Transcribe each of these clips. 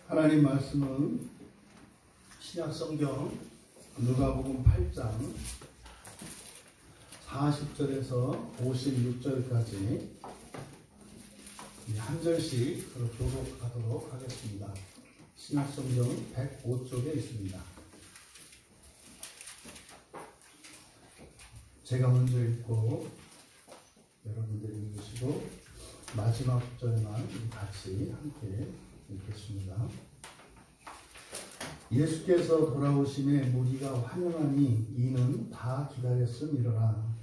하나님 말씀은 신약성경 누가복음 8장 40절에서 56절까지 한 절씩 교독하도록 하겠습니다. 신약성경 105쪽에 있습니다. 제가 먼저 읽고 여러분들이 읽으시고 마지막 절만 같이 함께 읽겠습니다. 예수께서 돌아오심에 무리가 환영하니 이는 다 기다렸음이로라.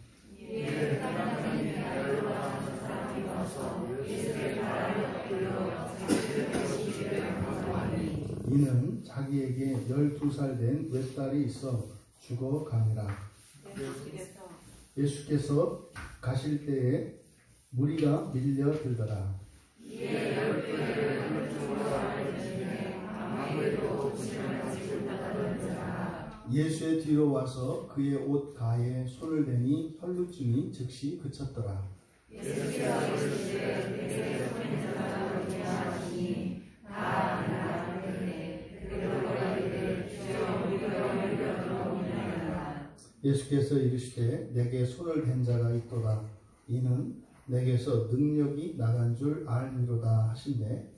이는 자기에게 12살 된 외딸이 있어 죽어가니라. 예수께서 가실 때에 무리가 밀려들더라. 예수의 뒤로 와서 그의 옷 가에 손을 대니 혈루증이 즉시 그쳤더라. 예수께서 이르시되 내게 손을 댄 자가 있도다. 이는 내게서 능력이 나간 줄 알미로다 하신대.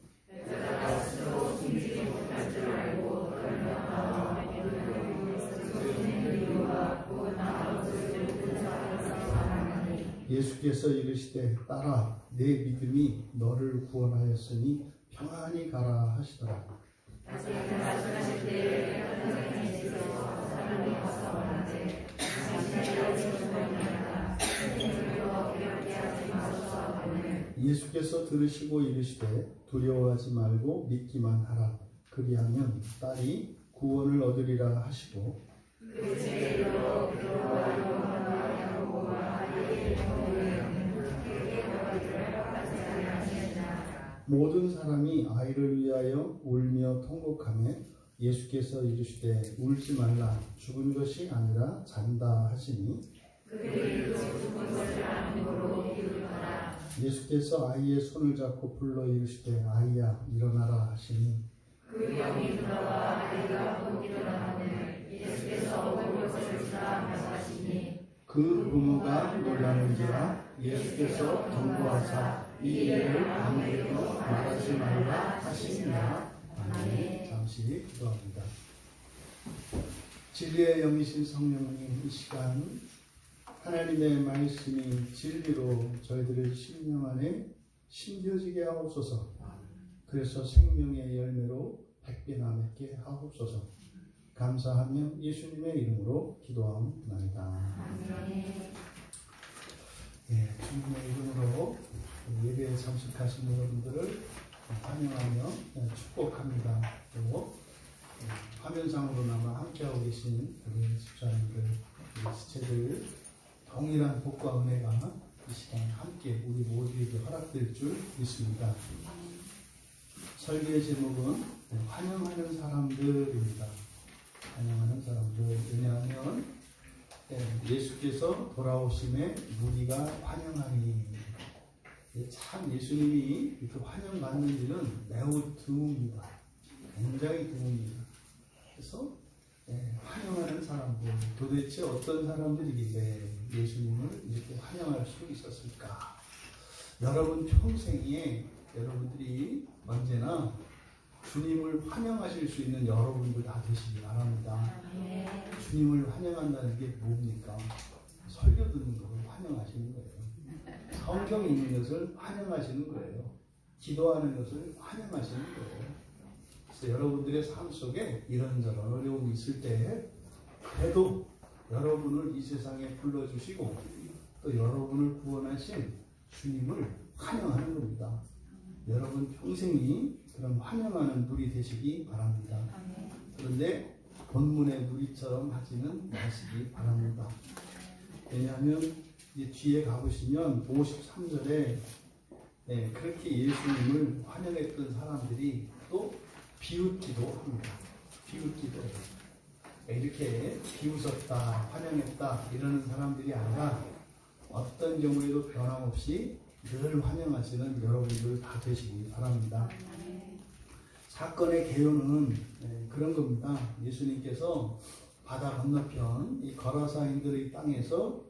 예수께서 이르시되 딸아 내 믿음이 너를 구원하였으니 평안히 가라 하시더라. 예수께서 들으시고 이르시되 두려워하지 말고 믿기만 하라. 그리하면 딸이 구원을 얻으리라 하시고 모든 사람이 아이를 위하여 울며 통곡하며 예수께서 이르시되 울지 말라. 죽은 것이 아니라 잔다 하시니 예수께서 아이의 손을 잡고 불러 이르시되 아이야 일어나라 하시니 그 영이 돌아와 아이가 곧 일어나거늘 예수께서 올 것을 주라 말씀하시니 그 부모가 놀라는지라. 예수께서 경고하사 이 일을 아무에게도 말하지 말라 하시니라. 아멘. 잠시 기도합니다. 진리의 영이신 성령님, 이 시간 하나님의 말씀이 진리로 저희들의 심령 안에 심겨지게 하옵소서. 그래서 생명의 열매로 백배나 맺게 하옵소서. 감사하며 예수님의 이름으로 기도하옵나이다. 주님의 이름으로 예배에 참석하신 여러분들을 환영하며 축복합니다. 또 화면상으로나마 함께하고 계신 우리 집사님들, 우리 지체들 동일한 복과 은혜가 이 시간 함께 우리 모두에게 허락될 줄 믿습니다. 설교의 제목은 환영하는 사람들입니다. 환영하는 사람들. 왜냐하면 예수께서 돌아오심에 무리가 환영하니, 참 예수님이 이렇게 환영받는 일은 매우 드뭅니다. 굉장히 드뭅니다. 그래서 환영하는 사람들, 도대체 어떤 사람들이길래 예수님을 이렇게 환영할 수 있었을까? 여러분 평생에 여러분들이 언제나 주님을 환영하실 수 있는 여러분들 다 되시기 바랍니다. 주님을 환영한다는 게 뭡니까? 설교 듣는 것을 환영하시는 거예요. 성경 읽는 것을 환영하시는 거예요. 기도하는 것을 환영하시는 거예요. 그래서 여러분들의 삶 속에 이런저런 어려움이 있을 때 그래도 여러분을 이 세상에 불러주시고 또 여러분을 구원하신 주님을 환영하는 겁니다. 여러분 평생이 그런 환영하는 누리 되시기 바랍니다. 그런데 본문의 누리처럼 하지는 마시기 바랍니다. 왜냐하면 이제 뒤에 가보시면 53절에 그렇게 예수님을 환영했던 사람들이 또 비웃기도 합니다. 비웃기도 해요. 이렇게 비웃었다, 환영했다 이러는 사람들이 아니라 어떤 경우에도 변함없이 늘 환영하시는 여러분들 다 되시기 바랍니다. 사건의 개요는 그런 겁니다. 예수님께서 바다 건너편 이 거라사인들의 땅에서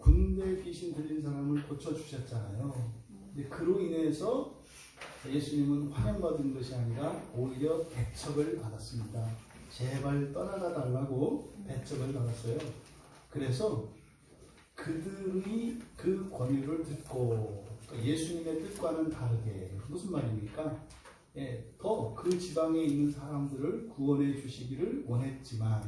군대 귀신 들린 사람을 고쳐주셨잖아요. 근데 그로 인해서 예수님은 환영받은 것이 아니라 오히려 배척을 받았습니다. 제발 떠나가 달라고 배척을 받았어요. 그래서 그들이 그 권유를 듣고 예수님의 뜻과는 다르게 무슨 말입니까? 더 그 지방에 있는 사람들을 구원해 주시기를 원했지만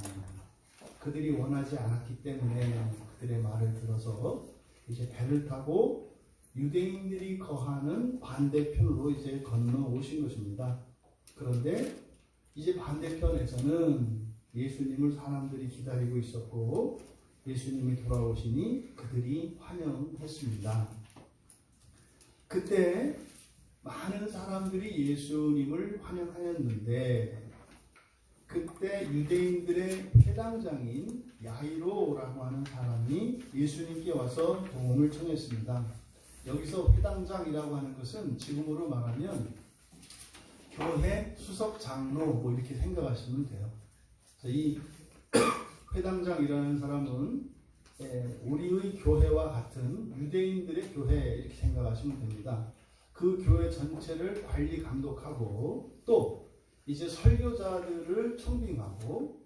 그들이 원하지 않았기 때문에 그들의 말을 들어서 이제 배를 타고 유대인들이 거하는 반대편으로 이제 건너오신 것입니다. 그런데 이제 반대편에서는 예수님을 사람들이 기다리고 있었고 예수님이 돌아오시니 그들이 환영했습니다. 그때 많은 사람들이 예수님을 환영하였는데 그때 유대인들의 회당장인 야이로라고 하는 사람이 예수님께 와서 도움을 청했습니다. 여기서 회당장이라고 하는 것은 지금으로 말하면 교회 수석 장로 뭐 이렇게 생각하시면 돼요. 이 회당장이라는 사람은 우리의 교회와 같은 유대인들의 교회 이렇게 생각하시면 됩니다. 그 교회 전체를 관리 감독하고 또 이제 설교자들을 청빙하고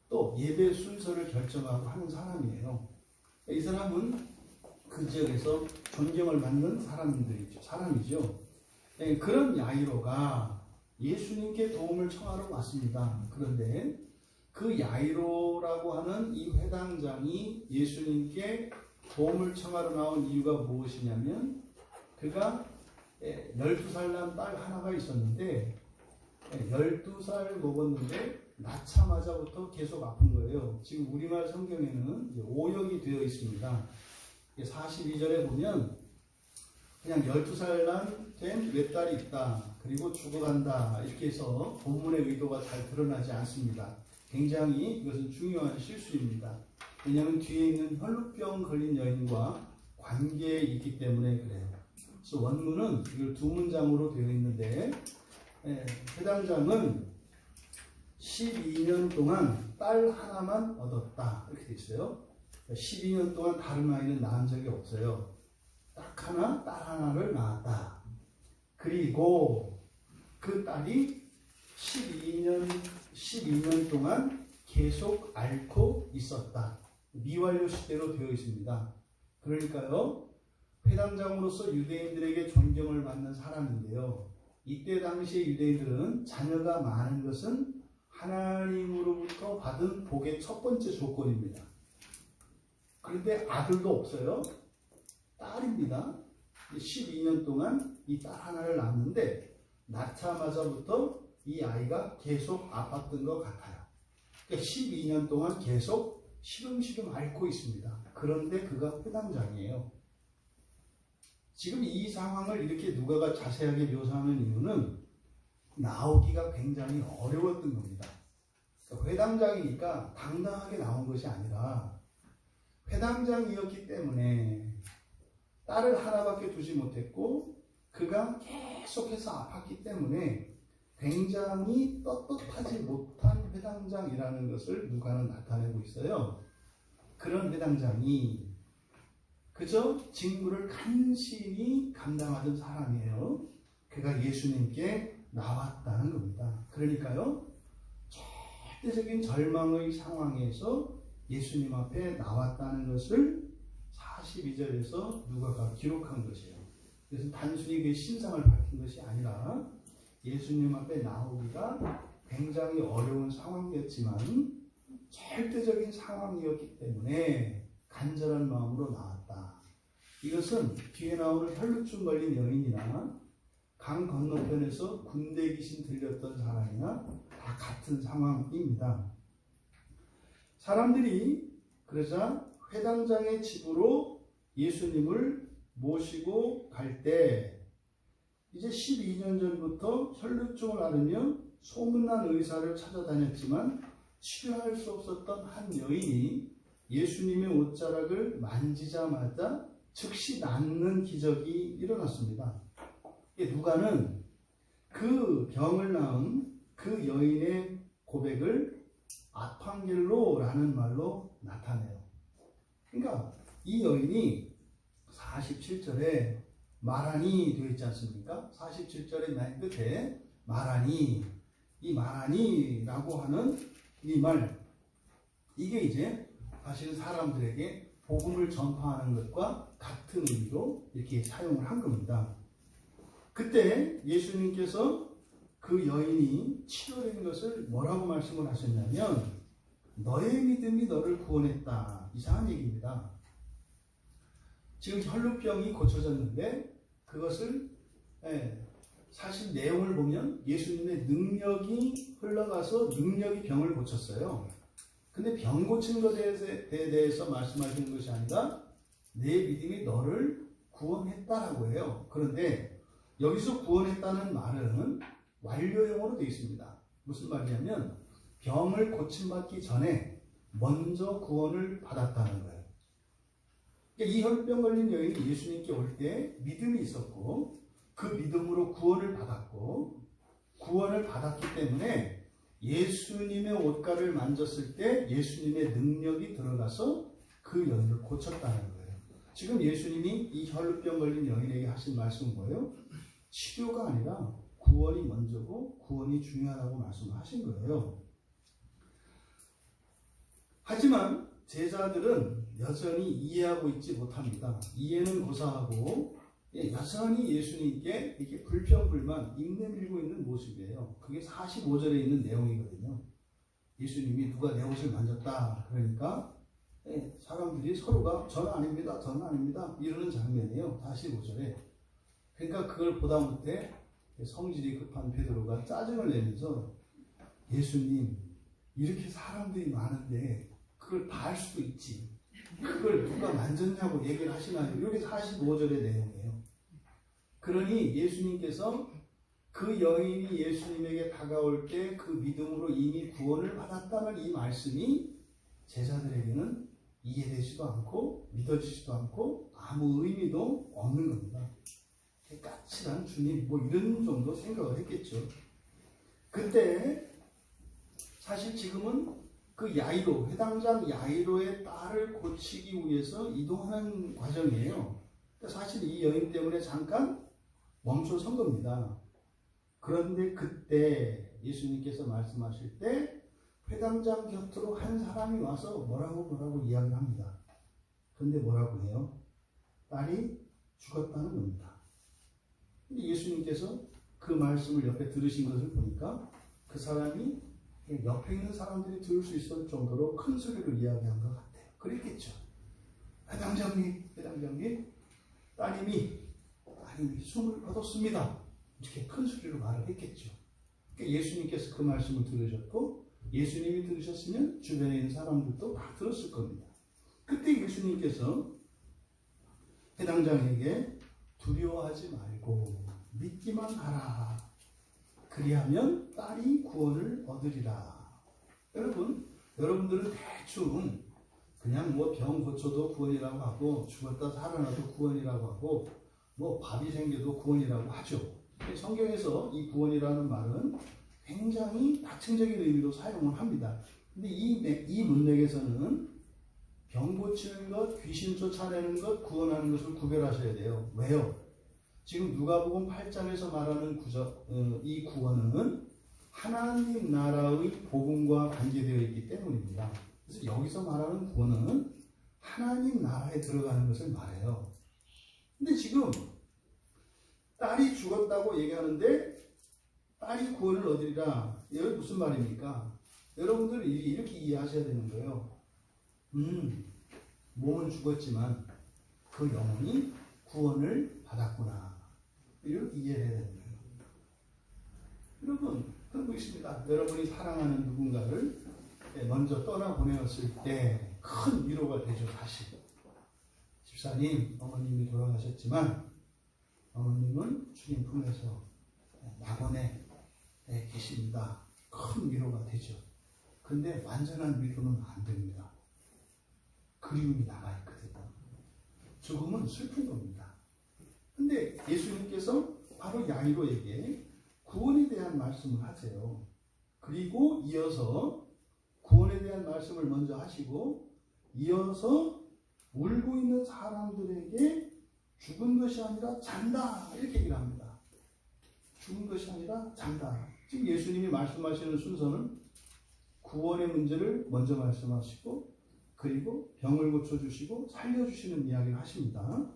또 예배 순서를 결정하고 하는 사람이에요. 이 사람은 그 지역에서 존경을 받는 사람이죠. 그런 야이로가 예수님께 도움을 청하러 왔습니다. 그런데 그 야이로라고 하는 이 회당장이 예수님께 도움을 청하러 나온 이유가 무엇이냐면 그가 12살 난 딸 하나가 있었는데 12살 먹었는데 낳자마자부터 계속 아픈 거예요. 지금 우리말 성경에는 오역이 되어 있습니다. 42절에 보면 그냥 12살 난 된 외딸이 있다. 그리고 죽어간다. 이렇게 해서 본문의 의도가 잘 드러나지 않습니다. 굉장히 이것은 중요한 실수입니다. 왜냐하면 뒤에 있는 혈루병 걸린 여인과 관계에 있기 때문에 그래요. 그래서 원문은 이걸 두 문장으로 되어 있는데 회당장은 12년 동안 딸 하나만 얻었다. 이렇게 되어 있어요. 12년 동안 다른 아이는 낳은 적이 없어요. 딱 하나, 딸 하나를 낳았다. 그리고 그 딸이 12년 동안 계속 앓고 있었다. 미완료 시대로 되어 있습니다. 그러니까요, 회당장으로서 유대인들에게 존경을 받는 사람인데요. 이때 당시의 유대인들은 자녀가 많은 것은 하나님으로부터 받은 복의 첫 번째 조건입니다. 그런데 아들도 없어요. 딸입니다. 12년 동안 이 딸 하나를 낳았는데 낳자마자부터 이 아이가 계속 아팠던 것 같아요. 그러니까 12년 동안 계속 시름시름 앓고 있습니다. 그런데 그가 회당장이에요. 지금 이 상황을 이렇게 누가가 자세하게 묘사하는 이유는 나오기가 굉장히 어려웠던 겁니다. 그러니까 회당장이니까 당당하게 나온 것이 아니라 회당장이었기 때문에 딸을 하나밖에 두지 못했고 그가 계속해서 아팠기 때문에 굉장히 떳떳하지 못한 회당장이라는 것을 누가는 나타내고 있어요. 그런 회당장이 그저 직무를 간신히 감당하던 사람이에요. 그가 예수님께 나왔다는 겁니다. 그러니까요, 절대적인 절망의 상황에서 예수님 앞에 나왔다는 것을 42절에서 누가가 기록한 것이에요. 그래서 단순히 그 신상을 밝힌 것이 아니라 예수님 앞에 나오기가 굉장히 어려운 상황이었지만 절대적인 상황이었기 때문에 간절한 마음으로 나왔다. 이것은 뒤에 나오는 혈루증 걸린 여인이나 강 건너편에서 군대 귀신 들렸던 사람이나 다 같은 상황입니다. 사람들이 그러자 회당장의 집으로 예수님을 모시고 갈 때 이제 12년 전부터 혈루증을 앓으며 소문난 의사를 찾아다녔지만 치료할 수 없었던 한 여인이 예수님의 옷자락을 만지자마자 즉시 낫는 기적이 일어났습니다. 누가는 그 병을 낳은 그 여인의 고백을 아팡겔로라는 말로 나타내요. 그러니까 이 여인이 47절에 마라니 되어 있지 않습니까? 47절의 맨 끝에 마라니, 이 마라니라고 하는 이 말, 이게 이제 사실 사람들에게 복음을 전파하는 것과 같은 의미로 이렇게 사용을 한 겁니다. 그때 예수님께서 그 여인이 치료된 것을 뭐라고 말씀을 하셨냐면 너의 믿음이 너를 구원했다. 이상한 얘기입니다. 지금 혈루병이 고쳐졌는데 그것을 사실 내용을 보면 예수님의 능력이 흘러가서 능력이 병을 고쳤어요. 근데 병 고친 것에 대해서 말씀하시는 것이 아니라 내 믿음이 너를 구원했다라고 해요. 그런데 여기서 구원했다는 말은 완료형으로 되어 있습니다. 무슨 말이냐면 병을 고침받기 전에 먼저 구원을 받았다는 거예요. 그러니까 이 혈병 걸린 여인이 예수님께 올 때 믿음이 있었고 그 믿음으로 구원을 받았고 구원을 받았기 때문에 예수님의 옷가를 만졌을 때 예수님의 능력이 들어가서 그 여인을 고쳤다는 거예요. 지금 예수님이 이 혈루병 걸린 여인에게 하신 말씀은 뭐예요? 치료가 아니라 구원이 먼저고 구원이 중요하다고 말씀하신 거예요. 하지만 제자들은 여전히 이해하고 있지 못합니다. 이해는 고사하고 여전히 예수님께 이렇게 불평불만 입내밀고 있는 모습이에요. 그게 45절에 있는 내용이거든요. 예수님이 누가 내 옷을 만졌다 그러니까 사람들이 서로가 저는 아닙니다, 저는 아닙니다 이러는 장면이에요. 45절에. 그러니까 그걸 보다 못해 성질이 급한 베드로가 짜증을 내면서 예수님 이렇게 사람들이 많은데 그걸 다 할 수도 있지. 그걸 누가 만졌냐고 얘기를 하시나요? 이게 45절의 내용이에요. 그러니 예수님께서 그 여인이 예수님에게 다가올 때 그 믿음으로 이미 구원을 받았다는 이 말씀이 제자들에게는 이해되지도 않고 믿어지지도 않고 아무 의미도 없는 겁니다. 까칠한 주님 뭐 이런 정도 생각을 했겠죠. 그때 사실 지금은 그 야이로, 회당장 야이로의 딸을 고치기 위해서 이동하는 과정이에요. 사실 이 여인 때문에 잠깐 멈춰선 겁니다. 그런데 그때 예수님께서 말씀하실 때 회당장 곁으로 한 사람이 와서 뭐라고 이야기를 합니다. 그런데 뭐라고 해요? 딸이 죽었다는 겁니다. 근데 예수님께서 그 말씀을 옆에 들으신 것을 보니까 그 사람이 옆에 있는 사람들이 들을 수 있을 정도로 큰 소리로 이야기한 것 같아요. 그랬겠죠. 회당장님, 따님이 숨을 거뒀습니다. 이렇게 큰 소리로 말을 했겠죠. 그러니까 예수님께서 그 말씀을 들으셨고 예수님이 들으셨으면 주변에 있는 사람들도 다 들었을 겁니다. 그때 예수님께서 회당장에게 두려워하지 말고 믿기만 하라. 그리하면 딸이 구원을 얻으리라. 여러분들은 대충 그냥 뭐 병 고쳐도 구원이라고 하고 죽었다 살아나도 구원이라고 하고 뭐 밥이 생겨도 구원이라고 하죠. 성경에서 이 구원이라는 말은 굉장히 다층적인 의미로 사용을 합니다. 근데 이 문맥에서는 병 고치는 것, 귀신 쫓아내는 것, 구원하는 것을 구별하셔야 돼요. 왜요? 지금 누가복음 8장에서 말하는 이 구원은 하나님 나라의 복음과 관계되어 있기 때문입니다. 그래서 여기서 말하는 구원은 하나님 나라에 들어가는 것을 말해요. 근데 지금 딸이 죽었다고 얘기하는데 딸이 구원을 얻으리라. 이게 무슨 말입니까? 여러분들이 이렇게 이해하셔야 되는 거예요. 몸은 죽었지만 그 영혼이 구원을 받았구나. 이렇게 이해해야 되는 거예요. 여러분, 그러고 있습니다. 여러분이 사랑하는 누군가를 먼저 떠나보내었을 때 큰 위로가 되죠, 사실. 집사님, 어머님이 돌아가셨지만 어머님은 주님 품에서 낙원에 계십니다. 큰 위로가 되죠. 근데 완전한 위로는 안 됩니다. 그리움이 남아있거든요. 죽음은 슬픈 겁니다. 근데 예수님께서 바로 야이로에게 구원의 말씀을 하세요. 그리고 이어서 구원에 대한 말씀을 먼저 하시고 이어서 울고 있는 사람들에게 죽은 것이 아니라 잔다 이렇게 얘기를 합니다. 죽은 것이 아니라 잔다. 지금 예수님이 말씀하시는 순서는 구원의 문제를 먼저 말씀하시고 그리고 병을 고쳐주시고 살려주시는 이야기를 하십니다.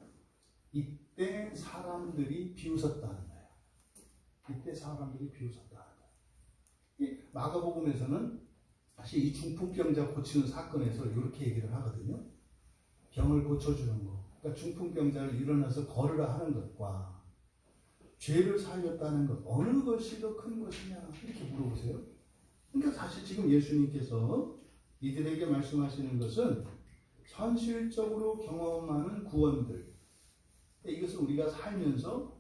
이때 사람들이 비웃었다는 거예요. 이때 사람들이 비웃었다는 거예요. 마가복음에서는 사실 이 중풍병자 고치는 사건에서 이렇게 얘기를 하거든요. 병을 고쳐주는 것. 그러니까 중풍병자를 일어나서 걸으라 하는 것과 죄를 살렸다는 것. 어느 것이 더 큰 것이냐 이렇게 물어보세요. 그러니까 사실 지금 예수님께서 이들에게 말씀하시는 것은 현실적으로 경험하는 구원들. 이것을 우리가 살면서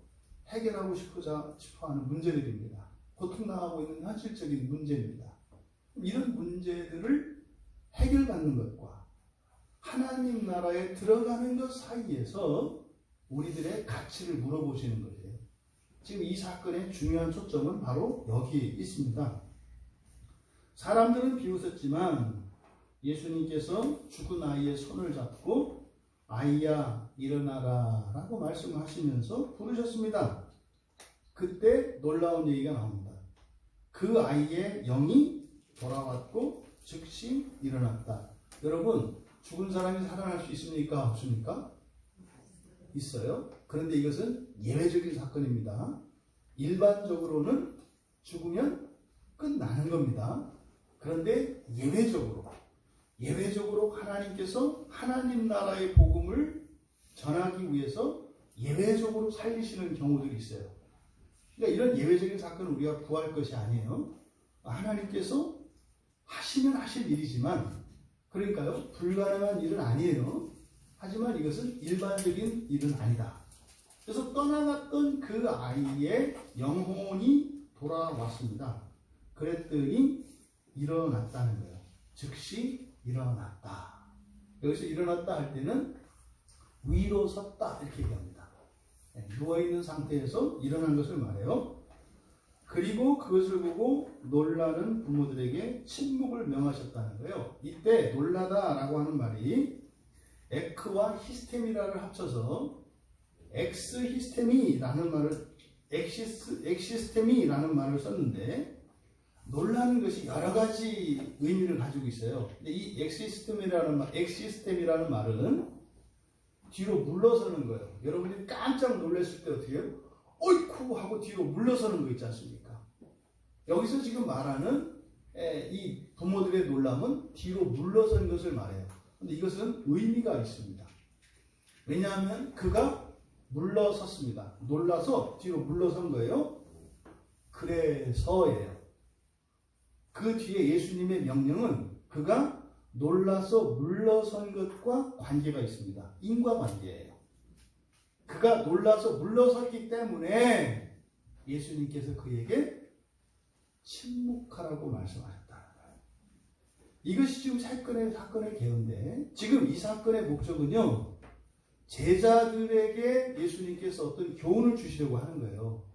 해결하고 싶어하는 문제들입니다. 고통당하고 있는 현실적인 문제입니다. 이런 문제들을 해결받는 것과 하나님 나라에 들어가는 것 사이에서 우리들의 가치를 물어보시는 거예요. 지금 이 사건의 중요한 초점은 바로 여기에 있습니다. 사람들은 비웃었지만 예수님께서 죽은 아이의 손을 잡고 아이야 일어나라 라고 말씀하시면서 부르셨습니다. 그때 놀라운 얘기가 나옵니다. 그 아이의 영이 돌아왔고 즉시 일어났다. 여러분, 죽은 사람이 살아날 수 있습니까? 없습니까? 있어요. 그런데 이것은 예외적인 사건입니다. 일반적으로는 죽으면 끝나는 겁니다. 그런데 예외적으로 하나님께서 하나님 나라의 복음을 전하기 위해서 예외적으로 살리시는 경우들이 있어요. 그러니까 이런 예외적인 사건은 우리가 구할 것이 아니에요. 하나님께서 하시면 하실 일이지만, 그러니까요, 불가능한 일은 아니에요. 하지만 이것은 일반적인 일은 아니다. 그래서 떠나갔던 그 아이의 영혼이 돌아왔습니다. 그랬더니 일어났다는 거예요. 즉시 일어났다. 여기서 일어났다 할 때는 위로 섰다 이렇게 얘기합니다. 누워있는 상태에서 일어난 것을 말해요. 그리고 그것을 보고 놀라는 부모들에게 침묵을 명하셨다는 거예요. 이때 놀라다라고 하는 말이 에크와 히스테미라를 합쳐서 엑시스테미라는 말을 썼는데, 놀라는 것이 여러 가지 의미를 가지고 있어요. 근데 이 엑시스템이라는 말은 뒤로 물러서는 거예요. 여러분이 깜짝 놀랐을 때 어떻게 해요? 어이쿠 하고 뒤로 물러서는 거 있지 않습니까? 여기서 지금 말하는 이 부모들의 놀람은 뒤로 물러선 것을 말해요. 근데 이것은 의미가 있습니다. 왜냐하면 그가 물러섰습니다. 놀라서 뒤로 물러선 거예요. 그래서예요. 그 뒤에 예수님의 명령은 그가 놀라서 물러선 것과 관계가 있습니다. 인과관계예요. 그가 놀라서 물러섰기 때문에 예수님께서 그에게 침묵하라고 말씀하셨다는 거예요. 이것이 지금 사건의 개요인데, 지금 이 사건의 목적은요, 제자들에게 예수님께서 어떤 교훈을 주시려고 하는 거예요.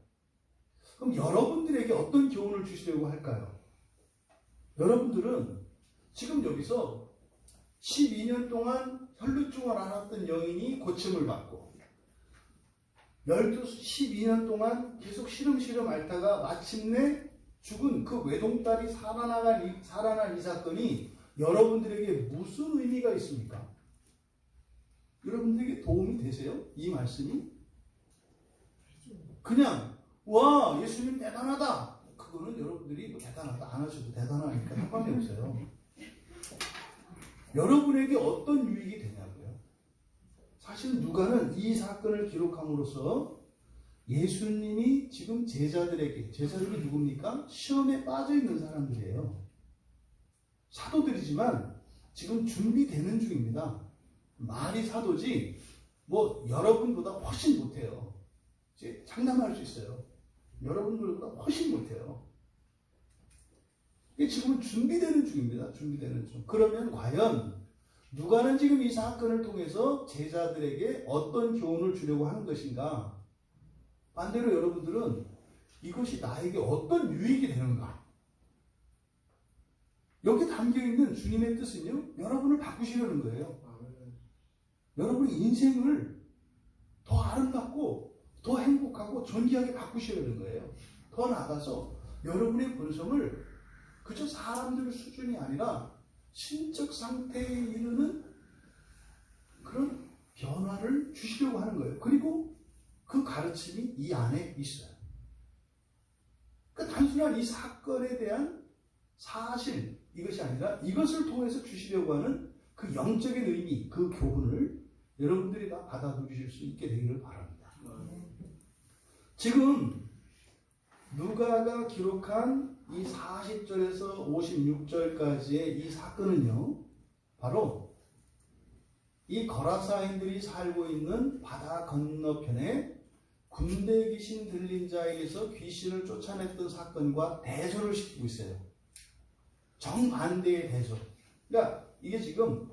그럼 여러분들에게 어떤 교훈을 주시려고 할까요? 여러분들은 지금 여기서 12년 동안 혈루증을 앓았던 여인이 고침을 받고 12년 동안 계속 시름시름 앓다가 마침내 죽은 그 외동딸이 살아난 이 사건이 여러분들에게 무슨 의미가 있습니까? 여러분들에게 도움이 되세요? 이 말씀이? 그냥 와, 예수님 대단하다. 그거는 여러분들이 뭐 대단하다 안 하셔도 대단하니까 상관이 없어요. 여러분에게 어떤 유익이 되냐고요. 사실 누가는 이 사건을 기록함으로써 예수님이 지금 제자들이 누굽니까? 시험에 빠져 있는 사람들이에요. 사도들이지만 지금 준비되는 중입니다. 말이 사도지 뭐 여러분보다 훨씬 못해요. 장담할 수 있어요. 여러분들보다 훨씬 못해요. 지금은 준비되는 중입니다. 준비되는 중. 그러면 과연 누가는 지금 이 사건을 통해서 제자들에게 어떤 교훈을 주려고 하는 것인가? 반대로 여러분들은 이것이 나에게 어떤 유익이 되는가? 여기 담겨있는 주님의 뜻은요, 여러분을 바꾸시려는 거예요. 여러분의 인생을 더 아름답고 더 행복하고 존귀하게 바꾸시려는 거예요. 더 나아가서 여러분의 본성을 그저 사람들 수준이 아니라 신적 상태에 이르는 그런 변화를 주시려고 하는 거예요. 그리고 그 가르침이 이 안에 있어요. 그러니까 단순한 이 사건에 대한 사실, 이것이 아니라 이것을 통해서 주시려고 하는 그 영적인 의미, 그 교훈을 여러분들이 다 받아들이실 수 있게 되기를 바랍니다. 지금 누가가 기록한 이 40절에서 56절까지의 이 사건은요, 바로 이 거라사인들이 살고 있는 바다 건너편에 군대 귀신 들린 자에게서 귀신을 쫓아냈던 사건과 대조를 시키고 있어요. 정반대의 대조. 그러니까 이게 지금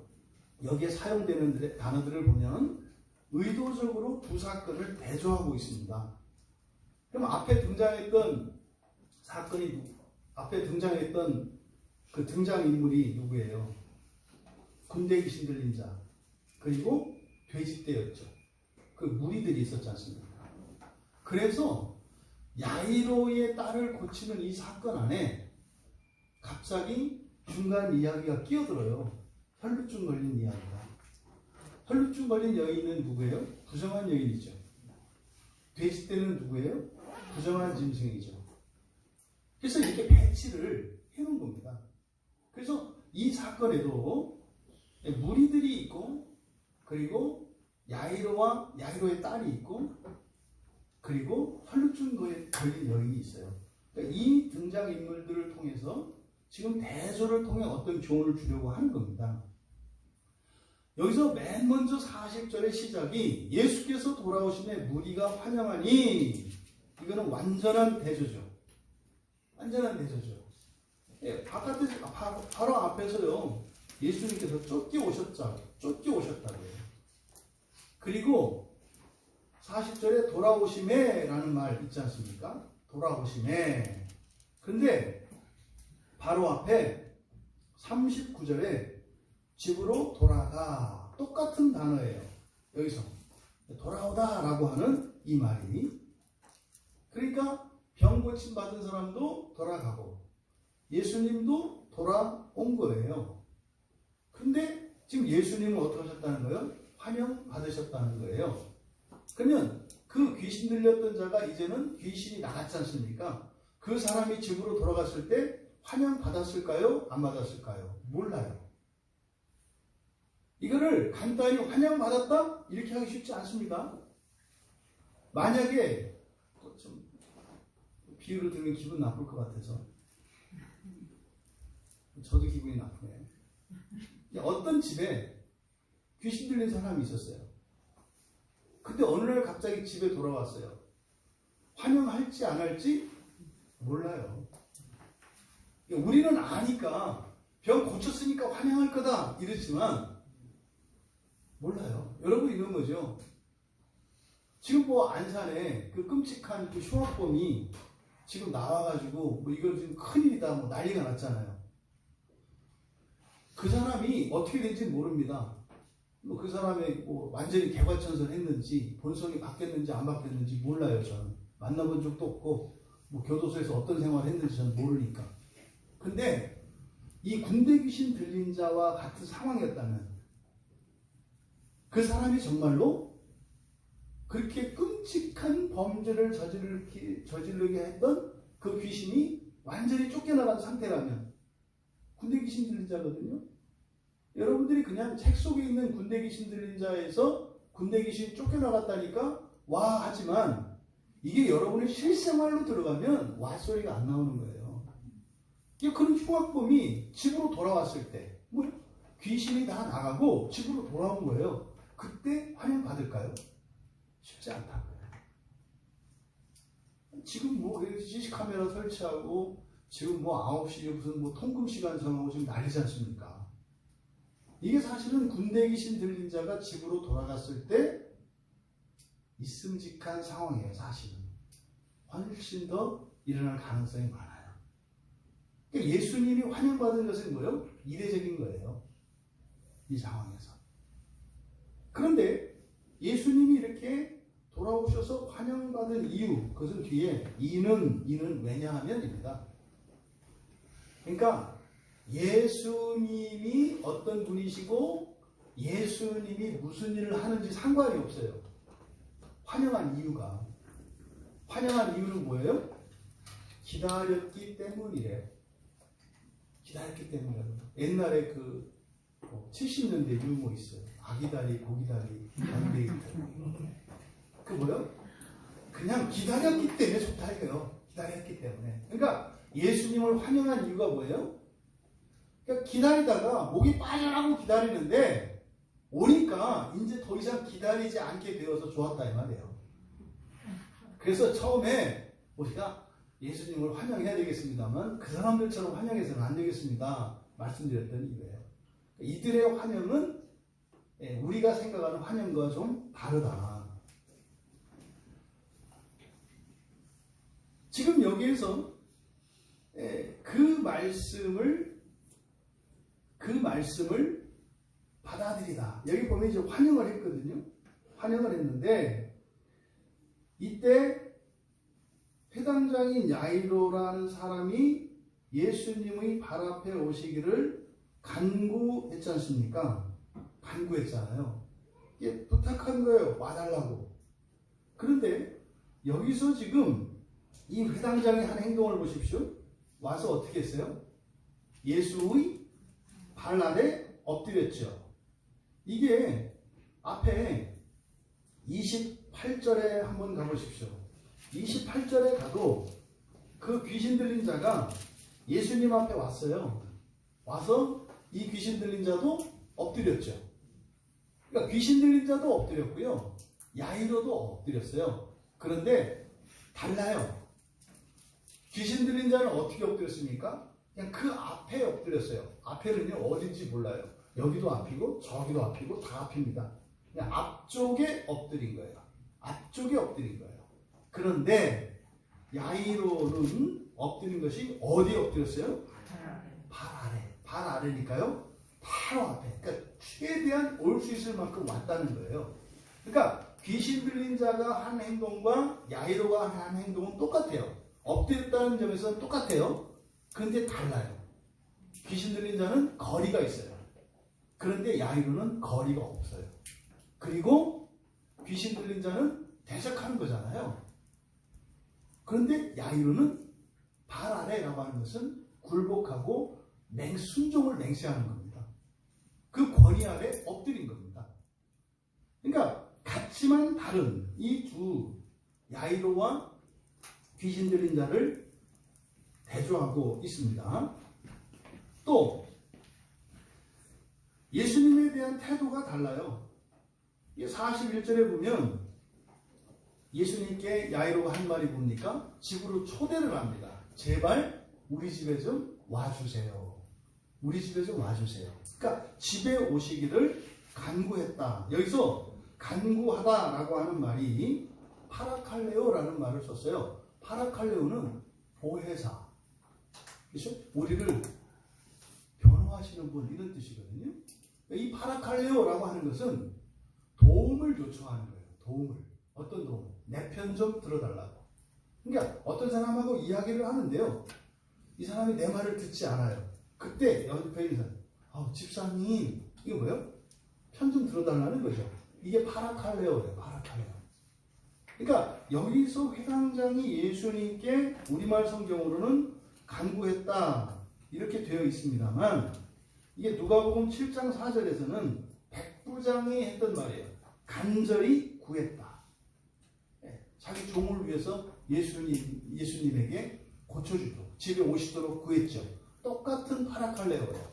여기에 사용되는 단어들을 보면 의도적으로 두 사건을 대조하고 있습니다. 그럼 앞에 등장했던 그 등장인물이 누구예요? 군대 귀신 들린 자, 그리고 돼지떼였죠. 그 무리들이 있었지 않습니까? 그래서 야이로의 딸을 고치는 이 사건 안에 갑자기 중간 이야기가 끼어들어요. 혈루증 걸린 이야기가. 혈루증 걸린 여인은 누구예요? 부정한 여인이죠. 돼지떼는 누구예요? 부정한 짐승이죠. 그래서 이렇게 배치를 해놓은 겁니다. 그래서 이 사건에도 무리들이 있고, 그리고 야이로의 딸이 있고, 그리고 혈루증 걸린 여인이 있어요. 그러니까 이 등장인물들을 통해서 지금 대조를 통해 어떤 교훈을 주려고 하는 겁니다. 여기서 맨 먼저 40절의 시작이 예수께서 돌아오심에 무리가 환영하니, 이거는 완전한 대조죠. 완전한 대조죠. 예, 바로 앞에서요, 예수님께서 쫓겨오셨다고요. 그리고 40절에 돌아오심에 라는 말 있지 않습니까? 돌아오심에. 근데 바로 앞에 39절에 집으로 돌아가. 똑같은 단어예요. 여기서 돌아오다 라고 하는 이 말이. 그러니까 병 고침 받은 사람도 돌아가고 예수님도 돌아온 거예요. 근데 지금 예수님은 어떻게 하셨다는 거예요? 환영 받으셨다는 거예요. 그러면 그 귀신 들렸던 자가 이제는 귀신이 나갔지 않습니까? 그 사람이 집으로 돌아갔을 때 환영 받았을까요? 안 받았을까요? 몰라요. 이거를 간단히 환영 받았다? 이렇게 하기 쉽지 않습니다. 만약에 좀 비유를 들으면 기분 나쁠 것 같아서 저도 기분이 나쁘네요. 어떤 집에 귀신 들린 사람이 있었어요. 근데 어느 날 갑자기 집에 돌아왔어요. 환영할지 안 할지 몰라요. 우리는 아니까 병 고쳤으니까 환영할 거다 이러지만 몰라요. 여러분 이런 거죠. 지금 뭐 안산에 그 끔찍한 그 흉악범이 지금 나와가지고 뭐 이거 지금 큰일이다 뭐 난리가 났잖아요. 그 사람이 어떻게 된지 모릅니다. 뭐 그 사람이 뭐 완전히 개과천선했는지 본성이 바뀌었는지 안 바뀌었는지 몰라요. 저는 만나본 적도 없고 뭐 교도소에서 어떤 생활을 했는지 저는 모르니까. 근데 이 군대 귀신 들린 자와 같은 상황이었다면 그 사람이 정말로 그렇게 끔찍한 범죄를 저지르게 했던 그 귀신이 완전히 쫓겨나간 상태라면 군대 귀신 들린 자거든요. 여러분들이 그냥 책 속에 있는 군대 귀신 들린 자에서 군대 귀신 쫓겨나갔다니까 와 하지만 이게 여러분의 실생활로 들어가면 와 소리가 안 나오는 거예요. 그런 흉악범이 집으로 돌아왔을 때 뭐 귀신이 다 나가고 집으로 돌아온 거예요. 그때 환영 받을까요? 쉽지 않다고요. 지금 뭐 CC 카메라 설치하고 지금 뭐 9시에 무슨 뭐 통금 시간 정하고 지금 난리지 않습니까? 이게 사실은 군대 귀신 들린 자가 집으로 돌아갔을 때 있음직한 상황이에요. 사실은 훨씬 더 일어날 가능성이 많아요. 그러니까 예수님이 환영받은 것은 뭐예요? 이례적인 거예요. 이 상황에서. 그런데 예수님이 이렇게 돌아오셔서 환영받은 이유, 그것은 뒤에 이는 왜냐하면입니다. 그러니까 예수님이 어떤 분이시고 예수님이 무슨 일을 하는지 상관이 없어요. 환영한 이유가. 환영한 이유는 뭐예요? 기다렸기 때문이래. 기다렸기 때문이라고. 옛날에 70년대 유머 있어요. 아기다리, 고기다리, 양배기. 그 뭐요? 그냥 기다렸기 때문에 좋다 이거예요. 기다렸기 때문에. 그러니까 예수님을 환영한 이유가 뭐예요? 그러니까 기다리다가 목이 빠져나고 기다리는데 오니까 이제 더 이상 기다리지 않게 되어서 좋았다 이 말이에요. 그래서 처음에 우리가 예수님을 환영해야 되겠습니다만 그 사람들처럼 환영해서는 안 되겠습니다. 말씀드렸던 이유예요. 이들의 환영은 우리가 생각하는 환영과 좀 다르다. 지금 여기에서 그 말씀을 받아들이다. 여기 보면 이제 환영을 했거든요. 환영을 했는데 이때 회당장인 야이로라는 사람이 예수님의 발 앞에 오시기를 간구했지 않습니까? 간구했잖아요. 이게 부탁한 거예요. 와달라고. 그런데 여기서 지금 이 회당장이 한 행동을 보십시오. 와서 어떻게 했어요? 예수의 발 아래 엎드렸죠. 이게 앞에 28절에 한번 가보십시오. 28절에 가도 그 귀신 들린 자가 예수님 앞에 왔어요. 와서 이 귀신 들린 자도 엎드렸죠. 그러니까 귀신 들린 자도 엎드렸고요. 야이로도 엎드렸어요. 그런데 달라요. 귀신 들린 자는 어떻게 엎드렸습니까? 그냥 그 앞에 엎드렸어요. 앞에는요 어딘지 몰라요. 여기도 앞이고 저기도 앞이고 다 앞입니다. 그냥 앞쪽에 엎드린 거예요. 앞쪽에 엎드린 거예요. 그런데 야이로는 엎드린 것이 어디에 엎드렸어요? 발 아래. 발 아래니까요. 바로 앞에. 그러니까 최대한 올 수 있을 만큼 왔다는 거예요. 그러니까 귀신 들린 자가 한 행동과 야이로가 한 행동은 똑같아요. 엎드렸다는 점에서는 똑같아요. 그런데 달라요. 귀신 들린 자는 거리가 있어요. 그런데 야이로는 거리가 없어요. 그리고 귀신 들린 자는 대적하는 거잖아요. 그런데 야이로는 발 아래라고 하는 것은 굴복하고 순종을 맹세하는 겁니다. 그 권위 아래 엎드린 겁니다. 그러니까 같지만 다른 이 두 야이로와 귀신 들린 자를 대조하고 있습니다. 또 예수님에 대한 태도가 달라요. 41절에 보면 예수님께 야이로가 한 말이 뭡니까? 집으로 초대를 합니다. 제발 우리 집에 좀 와주세요. 우리 집에 좀 와주세요. 그러니까 집에 오시기를 간구했다. 여기서 간구하다라고 하는 말이 파라칼레오라는 말을 썼어요. 파라칼레오는 보혜사. 그렇죠? 우리를 변호하시는 분 이런 뜻이거든요. 이 파라칼레오라고 하는 것은 도움을 요청하는 거예요. 도움을. 어떤 도움? 내 편 좀 들어달라고. 그러니까 어떤 사람하고 이야기를 하는데요. 이 사람이 내 말을 듣지 않아요. 그때 옆에 있는 사람, 집사님 이거 뭐예요? 편 좀 들어달라는 거죠. 이게 파라칼레오예요. 파라칼레오. 그러니까 여기서 회당장이 예수님께 우리말 성경으로는 간구했다 이렇게 되어 있습니다만 이게 누가복음 7장 4절에서는 백부장이 했던 말이에요. 간절히 구했다. 자기 종을 위해서 예수님에게 고쳐주도록 집에 오시도록 구했죠. 똑같은 파라칼레오예요.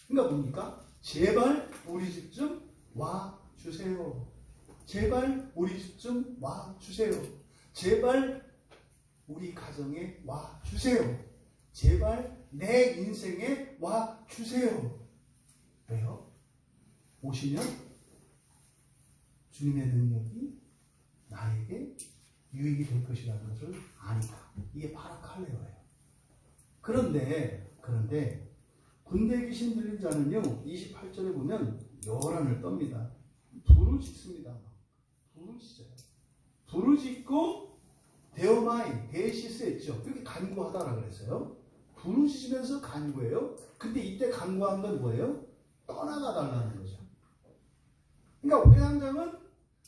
그러니까 뭡니까? 제발 우리 집 좀 와주세요. 제발 우리 집 좀 와주세요. 제발 우리 가정에 와주세요. 제발 내 인생에 와주세요. 왜요? 오시면 주님의 능력이 나에게 유익이 될 것이라는 것을 아니까. 이게 파라칼레오예요. 그런데 군대 귀신 들린 자는요, 28절에 보면 요란을 떱니다. 부르짖습니다. 부르짖어요. 부르짖고 데오마이, 데시스 했죠. 그렇게 간구하다라고 그랬어요. 부르짖으면서 간구해요. 근데 이때 간구한 건 뭐예요? 떠나가 달라는 거죠. 그러니까 회당장은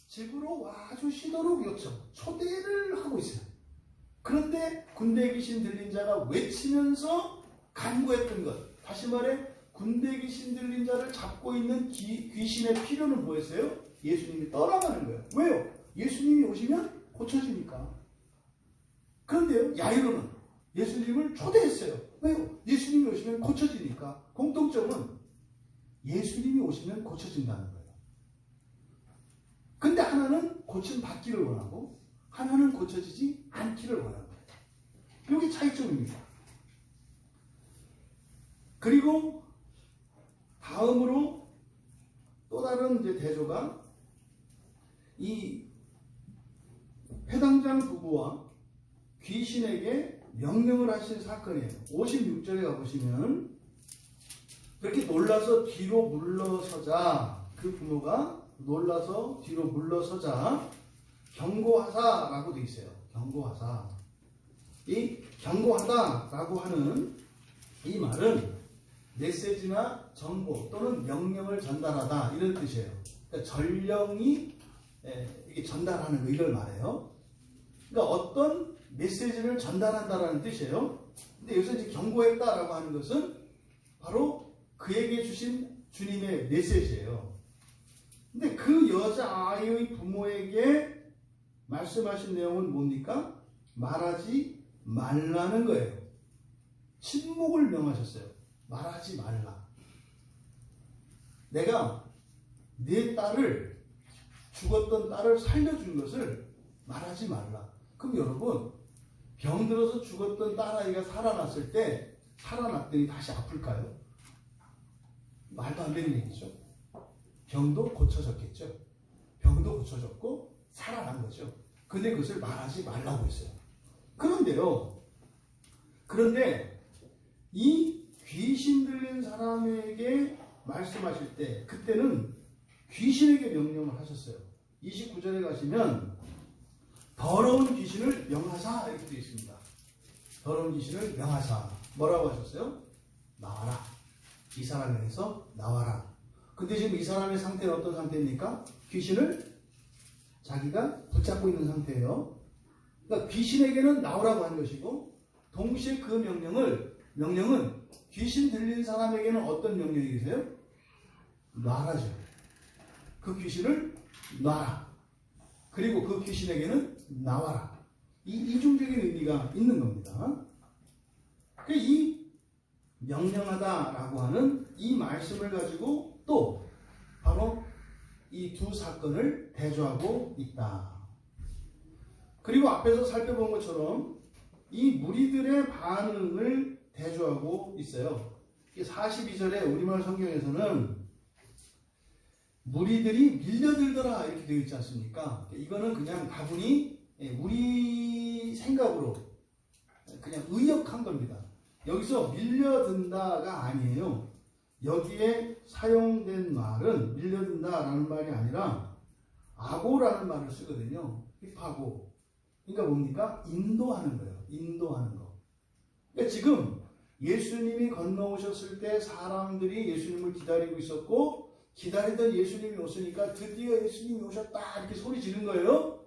집으로 와주시도록 초대를 하고 있어요. 그런데 군대 귀신 들린 자가 외치면서 간구했던 것. 다시 말해 군대 귀신 들린 자를 잡고 있는 귀신의 필요는 뭐였어요? 예수님이 떠나가는 거예요. 왜요? 예수님이 오시면 고쳐지니까. 그런데요, 야이로는 예수님을 초대했어요. 왜요? 예수님이 오시면 고쳐지니까. 공통점은 예수님이 오시면 고쳐진다는 거예요. 근데 하나는 고침 받기를 원하고 하나는 고쳐지지 않기를 원하는 거예요. 이게 차이점입니다. 그리고 다음으로 또 다른 이제 대조가 이 회당장 부부와 귀신에게 명령을 하신 사건이에요. 56절에 가보시면 그렇게 놀라서 뒤로 물러서자, 그 부모가 놀라서 뒤로 물러서자 경고하사라고 되어 있어요. 경고하사. 이 경고하다라고 하는 이 말은 메시지나 정보 또는 명령을 전달하다 이런 뜻이에요. 그러니까 전령이 이게 전달하는 거 이걸 말해요. 그러니까 어떤 메시지를 전달한다라는 뜻이에요. 근데 여기서 이제 경고했다라고 하는 것은 바로 그에게 주신 주님의 메시지예요. 근데 그 여자아이의 부모에게 말씀하신 내용은 뭡니까? 말하지 말라는 거예요. 침묵을 명하셨어요. 말하지 말라. 내가 내 딸을, 죽었던 딸을 살려준 것을 말하지 말라. 그럼 여러분, 병들어서 죽었던 딸아이가 살아났을 때 살아났더니 다시 아플까요? 말도 안 되는 얘기죠. 병도 고쳐졌겠죠. 병도 고쳐졌고 살아난 거죠. 근데 그것을 말하지 말라고 했어요. 그런데 이 귀신 들린 사람에게 말씀하실 때 그때는 귀신에게 명령을 하셨어요. 29절에 가시면 더러운 귀신을 명하사 이렇게 되어 있습니다. 더러운 귀신을 명하사. 뭐라고 하셨어요? 나와라. 이 사람에게서 나와라. 근데 지금 이 사람의 상태는 어떤 상태입니까? 귀신을 자기가 붙잡고 있는 상태예요. 그러니까 귀신에게는 나오라고 한 것이고 동시에 그 명령은 귀신 들린 사람에게는 어떤 명령이세요? 놔라죠. 그 귀신을 놔라. 그리고 그 귀신에게는 나와라. 이 이중적인 의미가 있는 겁니다. 이 명령하다라고 하는 이 말씀을 가지고 또 바로 이 두 사건을 대조하고 있다. 그리고 앞에서 살펴본 것처럼 이 무리들의 반응을 대조하고 있어요. 42절에 우리말 성경에서는 무리들이 밀려들더라 이렇게 되어 있지 않습니까? 이거는 그냥 다분히 우리 생각으로 그냥 의역한 겁니다. 여기서 밀려든다가 아니에요. 여기에 사용된 말은 밀려든다라는 말이 아니라 아고라는 말을 쓰거든요. 힙하고. 그러니까 뭡니까? 인도하는 거예요. 인도하는 거. 그러니까 지금 예수님이 건너오셨을 때 사람들이 예수님을 기다리고 있었고 기다리던 예수님이 오시니까 드디어 예수님이 오셨다 이렇게 소리 지른 거예요.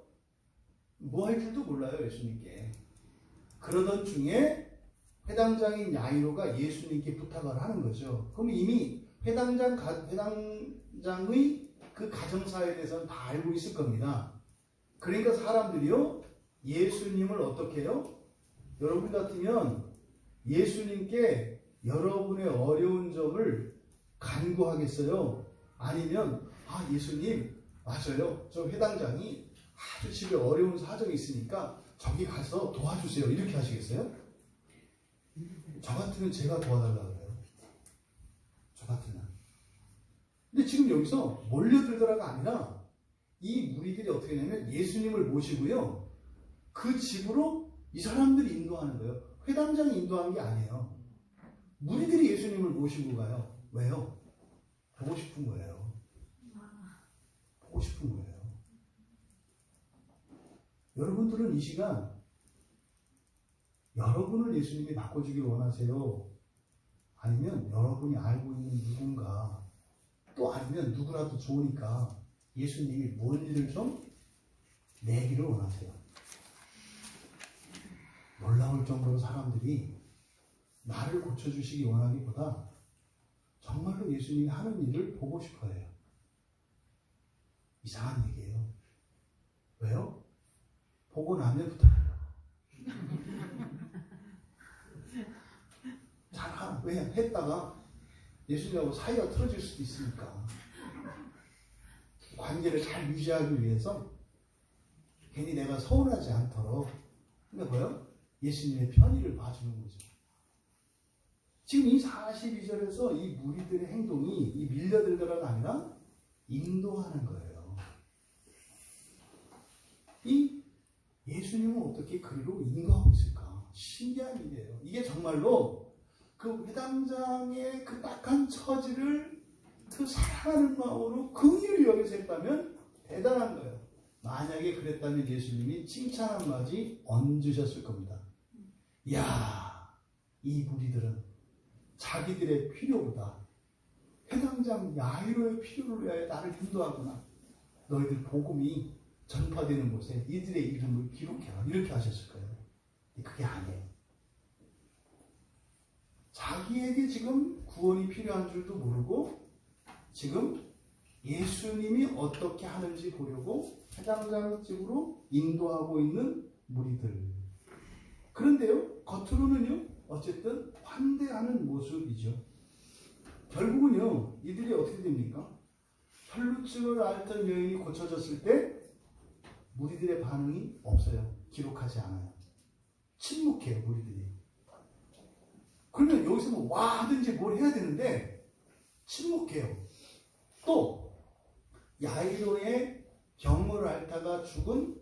뭐 할 줄도 몰라요. 예수님께. 그러던 중에 회당장인 야이로가 예수님께 부탁을 하는 거죠. 그럼 이미 회당장의 그 가정사에 대해서는 다 알고 있을 겁니다. 그러니까 사람들이요 예수님을 어떻게 해요? 여러분 같으면 예수님께 여러분의 어려운 점을 간구하겠어요? 아니면 예수님 맞아요. 저 회당장이 아주 집에 어려운 사정이 있으니까 저기 가서 도와주세요. 이렇게 하시겠어요? 저 같으면 제가 도와달라고 그래요. 저 같으면. 근데 지금 여기서 몰려들더라가 아니라 이 무리들이 어떻게 하냐면 예수님을 모시고요. 그 집으로 이 사람들이 인도하는 거예요. 회당장이 인도한 게 아니에요. 무리들이 예수님을 모시고 가요. 왜요? 보고 싶은 거예요. 보고 싶은 거예요. 여러분들은 이 시간 여러분을 예수님이 바꿔주길 원하세요? 아니면 여러분이 알고 있는 누군가, 또 아니면 누구라도 좋으니까 예수님이 뭔 일을 좀 내기를 원하세요? 놀라울 정도로 사람들이 나를 고쳐주시기 원하기보다 정말로 예수님이 하는 일을 보고 싶어 해요. 이상한 얘기예요. 왜요? 보고 나면 부탁해요. 잘 왜 했다가 예수님하고 사이가 틀어질 수도 있으니까 관계를 잘 유지하기 위해서 괜히 내가 서운하지 않도록, 그러니까 뭐요? 예수님의 편의를 봐주는 거죠. 지금 이 42절에서 이 무리들의 행동이 이 밀려들거라가 아니라 인도하는 거예요. 이 예수님은 어떻게 그리로 인도하고 있을까? 신기한 일이에요. 이게 정말로 그 회당장의 그 딱한 처지를 그 사랑하는 마음으로 긍휼히 여기서 했다면 대단한 거예요. 만약에 그랬다면 예수님이 칭찬 한마디 얹으셨을 겁니다. 이야, 이 무리들은 자기들의 필요보다 회당장 야이로의 필요를 위하여 나를 인도하구나. 너희들 복음이 전파되는 곳에 이들의 이름을 기록해라. 이렇게 하셨을 거예요. 그게 아니에요. 자기에게 지금 구원이 필요한 줄도 모르고 지금 예수님이 어떻게 하는지 보려고 회당장 집으로 인도하고 있는 무리들. 그런데요, 겉으로는요, 어쨌든 환대하는 모습이죠. 결국은요, 이들이 어떻게 됩니까? 혈루증을 앓던 여인이 고쳐졌을 때 무리들의 반응이 없어요. 기록하지 않아요. 침묵해요, 무리들이. 그러면 여기서 뭐 와 하든지 뭘 해야 되는데 침묵해요. 또 야이로의 병을 앓다가 죽은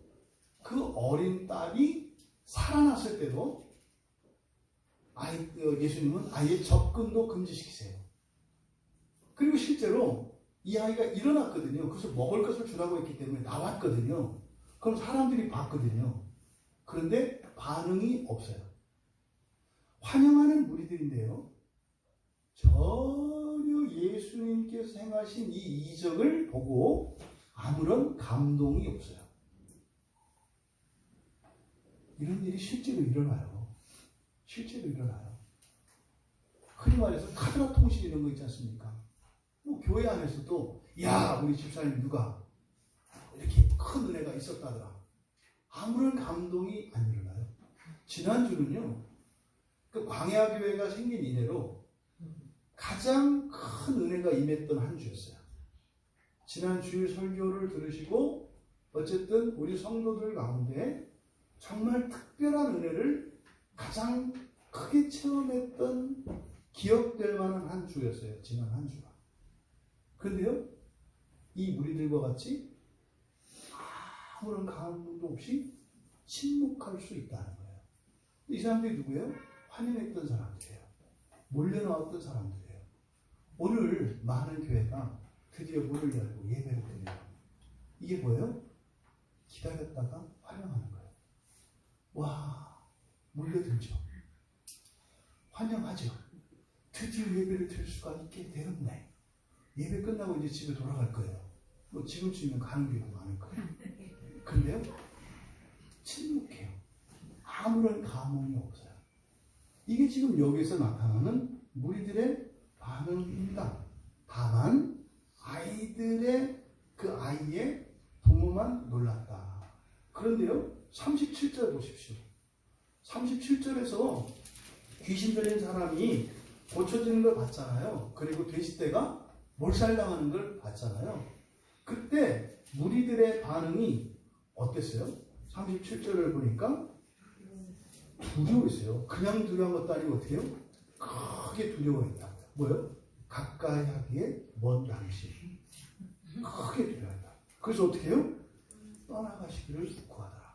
그 어린 딸이 살아났을 때도 예수님은 아예 접근도 금지시키세요. 그리고 실제로 이 아이가 일어났거든요. 그래서 먹을 것을 주라고 했기 때문에 나왔거든요. 그럼 사람들이 봤거든요. 그런데 반응이 없어요. 환영하는 무리들인데요, 전혀 예수님께서 행하신 이 이적을 보고 아무런 감동이 없어요. 이런 일이 실제로 일어나요. 실제로 일어나요. 흔히 말해서 카드라 통신 이런 거 있지 않습니까? 뭐 교회 안에서도 야, 우리 집사님 누가 이렇게 큰 은혜가 있었다더라. 아무런 감동이 안 일어나요. 지난주는요, 그 광야교회가 생긴 이래로 가장 큰 은혜가 임했던 한 주였어요. 지난 주일 설교를 들으시고 어쨌든 우리 성도들 가운데 정말 특별한 은혜를 가장 크게 체험했던 기억될 만한 한 주였어요. 지난 한 주가. 그런데요, 이 무리들과 같이 아무런 감동도 없이 침묵할 수 있다는 거예요. 이 사람들이 누구예요? 환영했던 사람들이에요. 몰려나왔던 사람들이에요. 오늘 많은 교회가 드디어 문을 열고 예배를 드려요. 이게 뭐예요? 기다렸다가 환영하는 거예요. 와, 몰려들죠. 환영하죠. 드디어 예배를 드릴 수가 있게 되었네. 예배 끝나고 이제 집에 돌아갈 거예요. 뭐 지금쯤이면 가는 경우가 많을 거예요. 그런데요, 침묵해요. 아무런 감흥이 없어요. 이게 지금 여기서 나타나는 무리들의 반응입니다. 다만 아이들의 그 아이의 부모만 놀랐다. 그런데요, 37절 보십시오. 37절에서 귀신 들린 사람이 고쳐지는 걸 봤잖아요. 그리고 돼지떼가 몰살당하는 걸 봤잖아요. 그때 무리들의 반응이 어땠어요? 37절을 보니까 두려워했어요. 그냥 두려운 것도 아니고 어떻게 해요? 크게 두려워했다. 뭐요? 가까이 하기에 먼 당신. 크게 두려워했다. 그래서 어떻게 해요? 떠나가시기를 구하더라.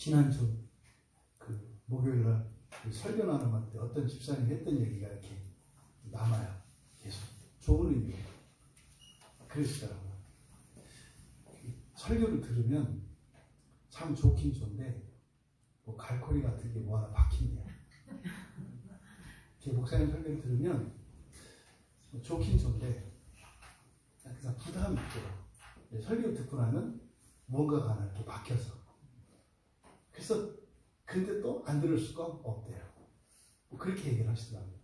지난주 그 목요일날 그 설교 나눔할 때 어떤 집사님이 했던 얘기가 이렇게 남아요. 계속 좋은 의미로 그러시더라고요. 설교를 들으면 참 좋긴 좋은데 뭐 갈고리 같은 게 뭐 하나 박힌대요. 제 목사님 설교를 들으면 좋긴 좋은데 그냥 부담이 있대요. 설교를 듣고 나면 뭔가가 하나 이렇게 박혀서. 그래서 근데 또 안 들을 수가 없대요. 뭐 그렇게 얘기를 하시더라고요.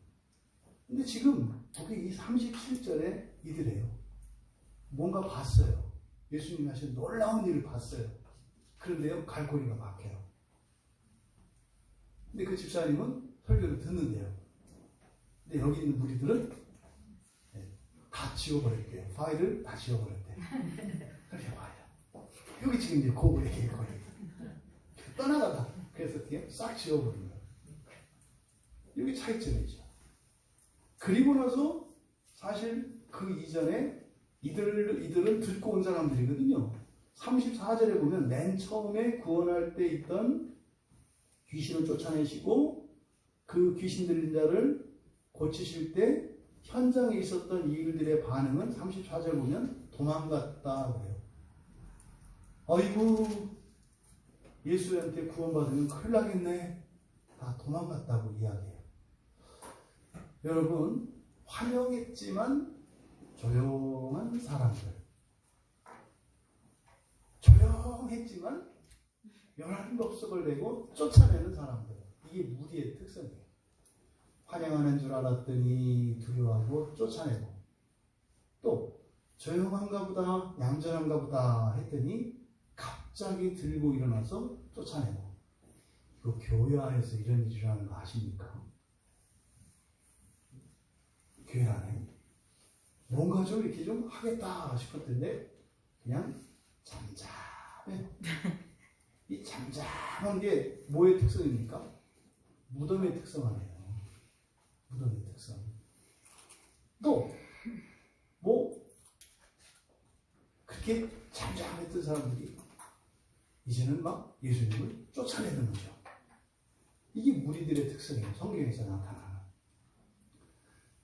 근데 지금 거기 이 37절에 이들이에요. 뭔가 봤어요. 예수님이 하신 놀라운 일을 봤어요. 그런데요, 갈고리가 박혀요. 근데 그 집사님은 설교를 듣는데요. 근데 여기 있는 무리들은 다 지워버릴게요. 파일을 다 지워버렸대요. 그렇게 봐요. 여기 지금 이제 그 얘기예요. 떠나가다. 그래서 어떻게 싹 지워버린 거예요. 여기 차이점이죠. 그리고 나서 사실 그 이전에 이들은 듣고 온 사람들이거든요. 34절에 보면 맨 처음에 구원할 때 있던 귀신을 쫓아내시고 그 귀신 들린 자를 고치실 때 현장에 있었던 이들의 반응은 34절 보면 도망갔다 그래요. 아이고 예수한테 구원받으면 큰일 나겠네. 다 도망갔다고 이야기해요. 여러분 화려했지만 조용한 사람들, 조용했지만 연한 법석을 내고 쫓아내는 사람들, 이게 무리의 특성이에요. 환영하는 줄 알았더니 두려워하고 쫓아내고, 또 조용한가 보다 얌전한가 보다 했더니 갑자기 들고 일어나서 쫓아내고. 이거 교회 안에서 이런 일이 일어나는 거 아십니까? 교회 안에 뭔가 좀 이렇게 좀 하겠다 싶었던데 그냥 잠잠해요. 이 잠잠한 게 뭐의 특성입니까? 무덤의 특성 아니에요. 무덤의 특성. 또 뭐 그렇게 잠잠했던 사람들이 이제는 막 예수님을 쫓아내는 거죠. 이게 무리들의 특성이에요. 성경에서 나타나는.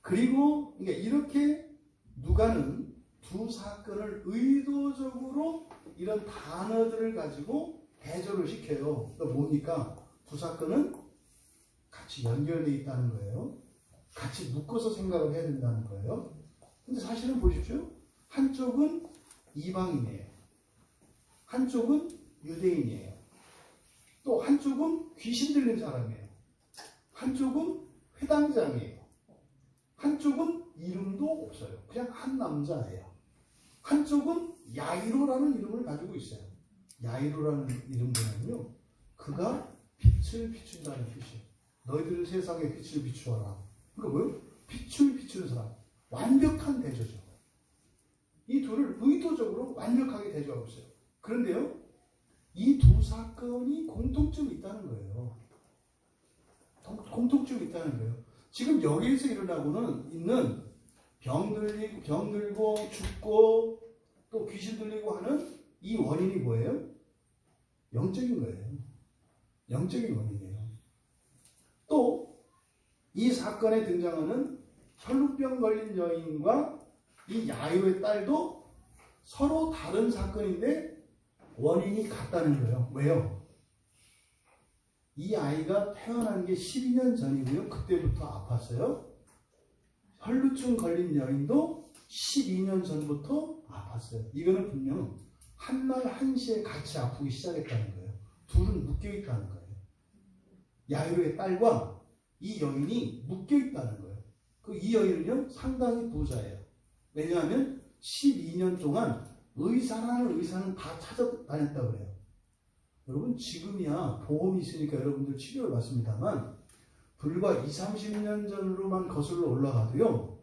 그리고 그러니까 이렇게 누가는 두 사건을 의도적으로 이런 단어들을 가지고 대조를 시켜요. 그러니까 뭡니까? 두 사건은 같이 연결되어 있다는 거예요. 같이 묶어서 생각을 해야 된다는 거예요. 근데 사실은 보십시오. 한쪽은 이방인이에요. 한쪽은 유대인이에요. 또 한쪽은 귀신 들린 사람이에요. 한쪽은 회당장이에요. 한쪽은 이름도 없어요. 그냥 한 남자예요. 한쪽은 야이로라는 이름을 가지고 있어요. 야이로라는 이름 보면요, 그가 빛을 비춘다는 뜻이에요. 너희들 세상에 빛을 비추어라. 그러니까 뭐예요? 빛을 비추는 사람. 완벽한 대조죠. 이 둘을 의도적으로 완벽하게 대조하고 있어요. 그런데요, 이 두 사건이 공통점이 있다는 거예요. 공통점이 있다는 거예요. 지금 여기에서 일어나고는 있는 병 들고 죽고 또 귀신 들리고 하는 이 원인이 뭐예요? 영적인 거예요. 영적인 원인이에요. 또 이 사건에 등장하는 혈루병 걸린 여인과 이 야이로의 딸도 서로 다른 사건인데 원인이 같다는 거예요. 왜요? 이 아이가 태어난 게 12년 전이고요. 그때부터 아팠어요. 혈루증 걸린 여인도 12년 전부터 아팠어요. 이거는 분명 한날 한시에 같이 아프기 시작했다는 거예요. 둘은 묶여있다는 거예요. 야이로의 딸과 이 여인이 묶여있다는 거예요. 이 여인은요, 상당히 부자예요. 왜냐하면 12년 동안 의사는 다 찾아다녔다고 그래요. 여러분, 지금이야 보험이 있으니까 여러분들 치료를 받습니다만 불과 20-30년 전으로만 거슬러 올라가도요,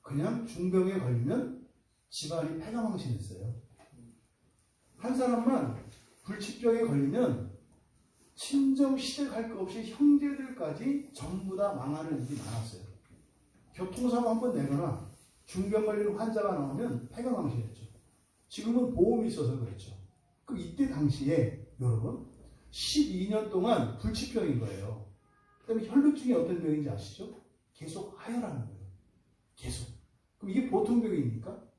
그냥 중병에 걸리면 집안이 패가망신했어요. 한 사람만 불치병에 걸리면 친정 시댁 할 거 없이 형제들까지 전부 다 망하는 일이 많았어요. 교통사고 한번 내거나 중병 걸리는 환자가 나오면 패가망신했죠. 지금은 보험이 있어서 그렇죠. 이때 당시에 여러분 12년 동안 불치병인 거예요. 그다음에 혈루증이 어떤 병인지 아시죠? 계속 하혈하는 거예요. 계속. 그럼 이게 보통 병입니까?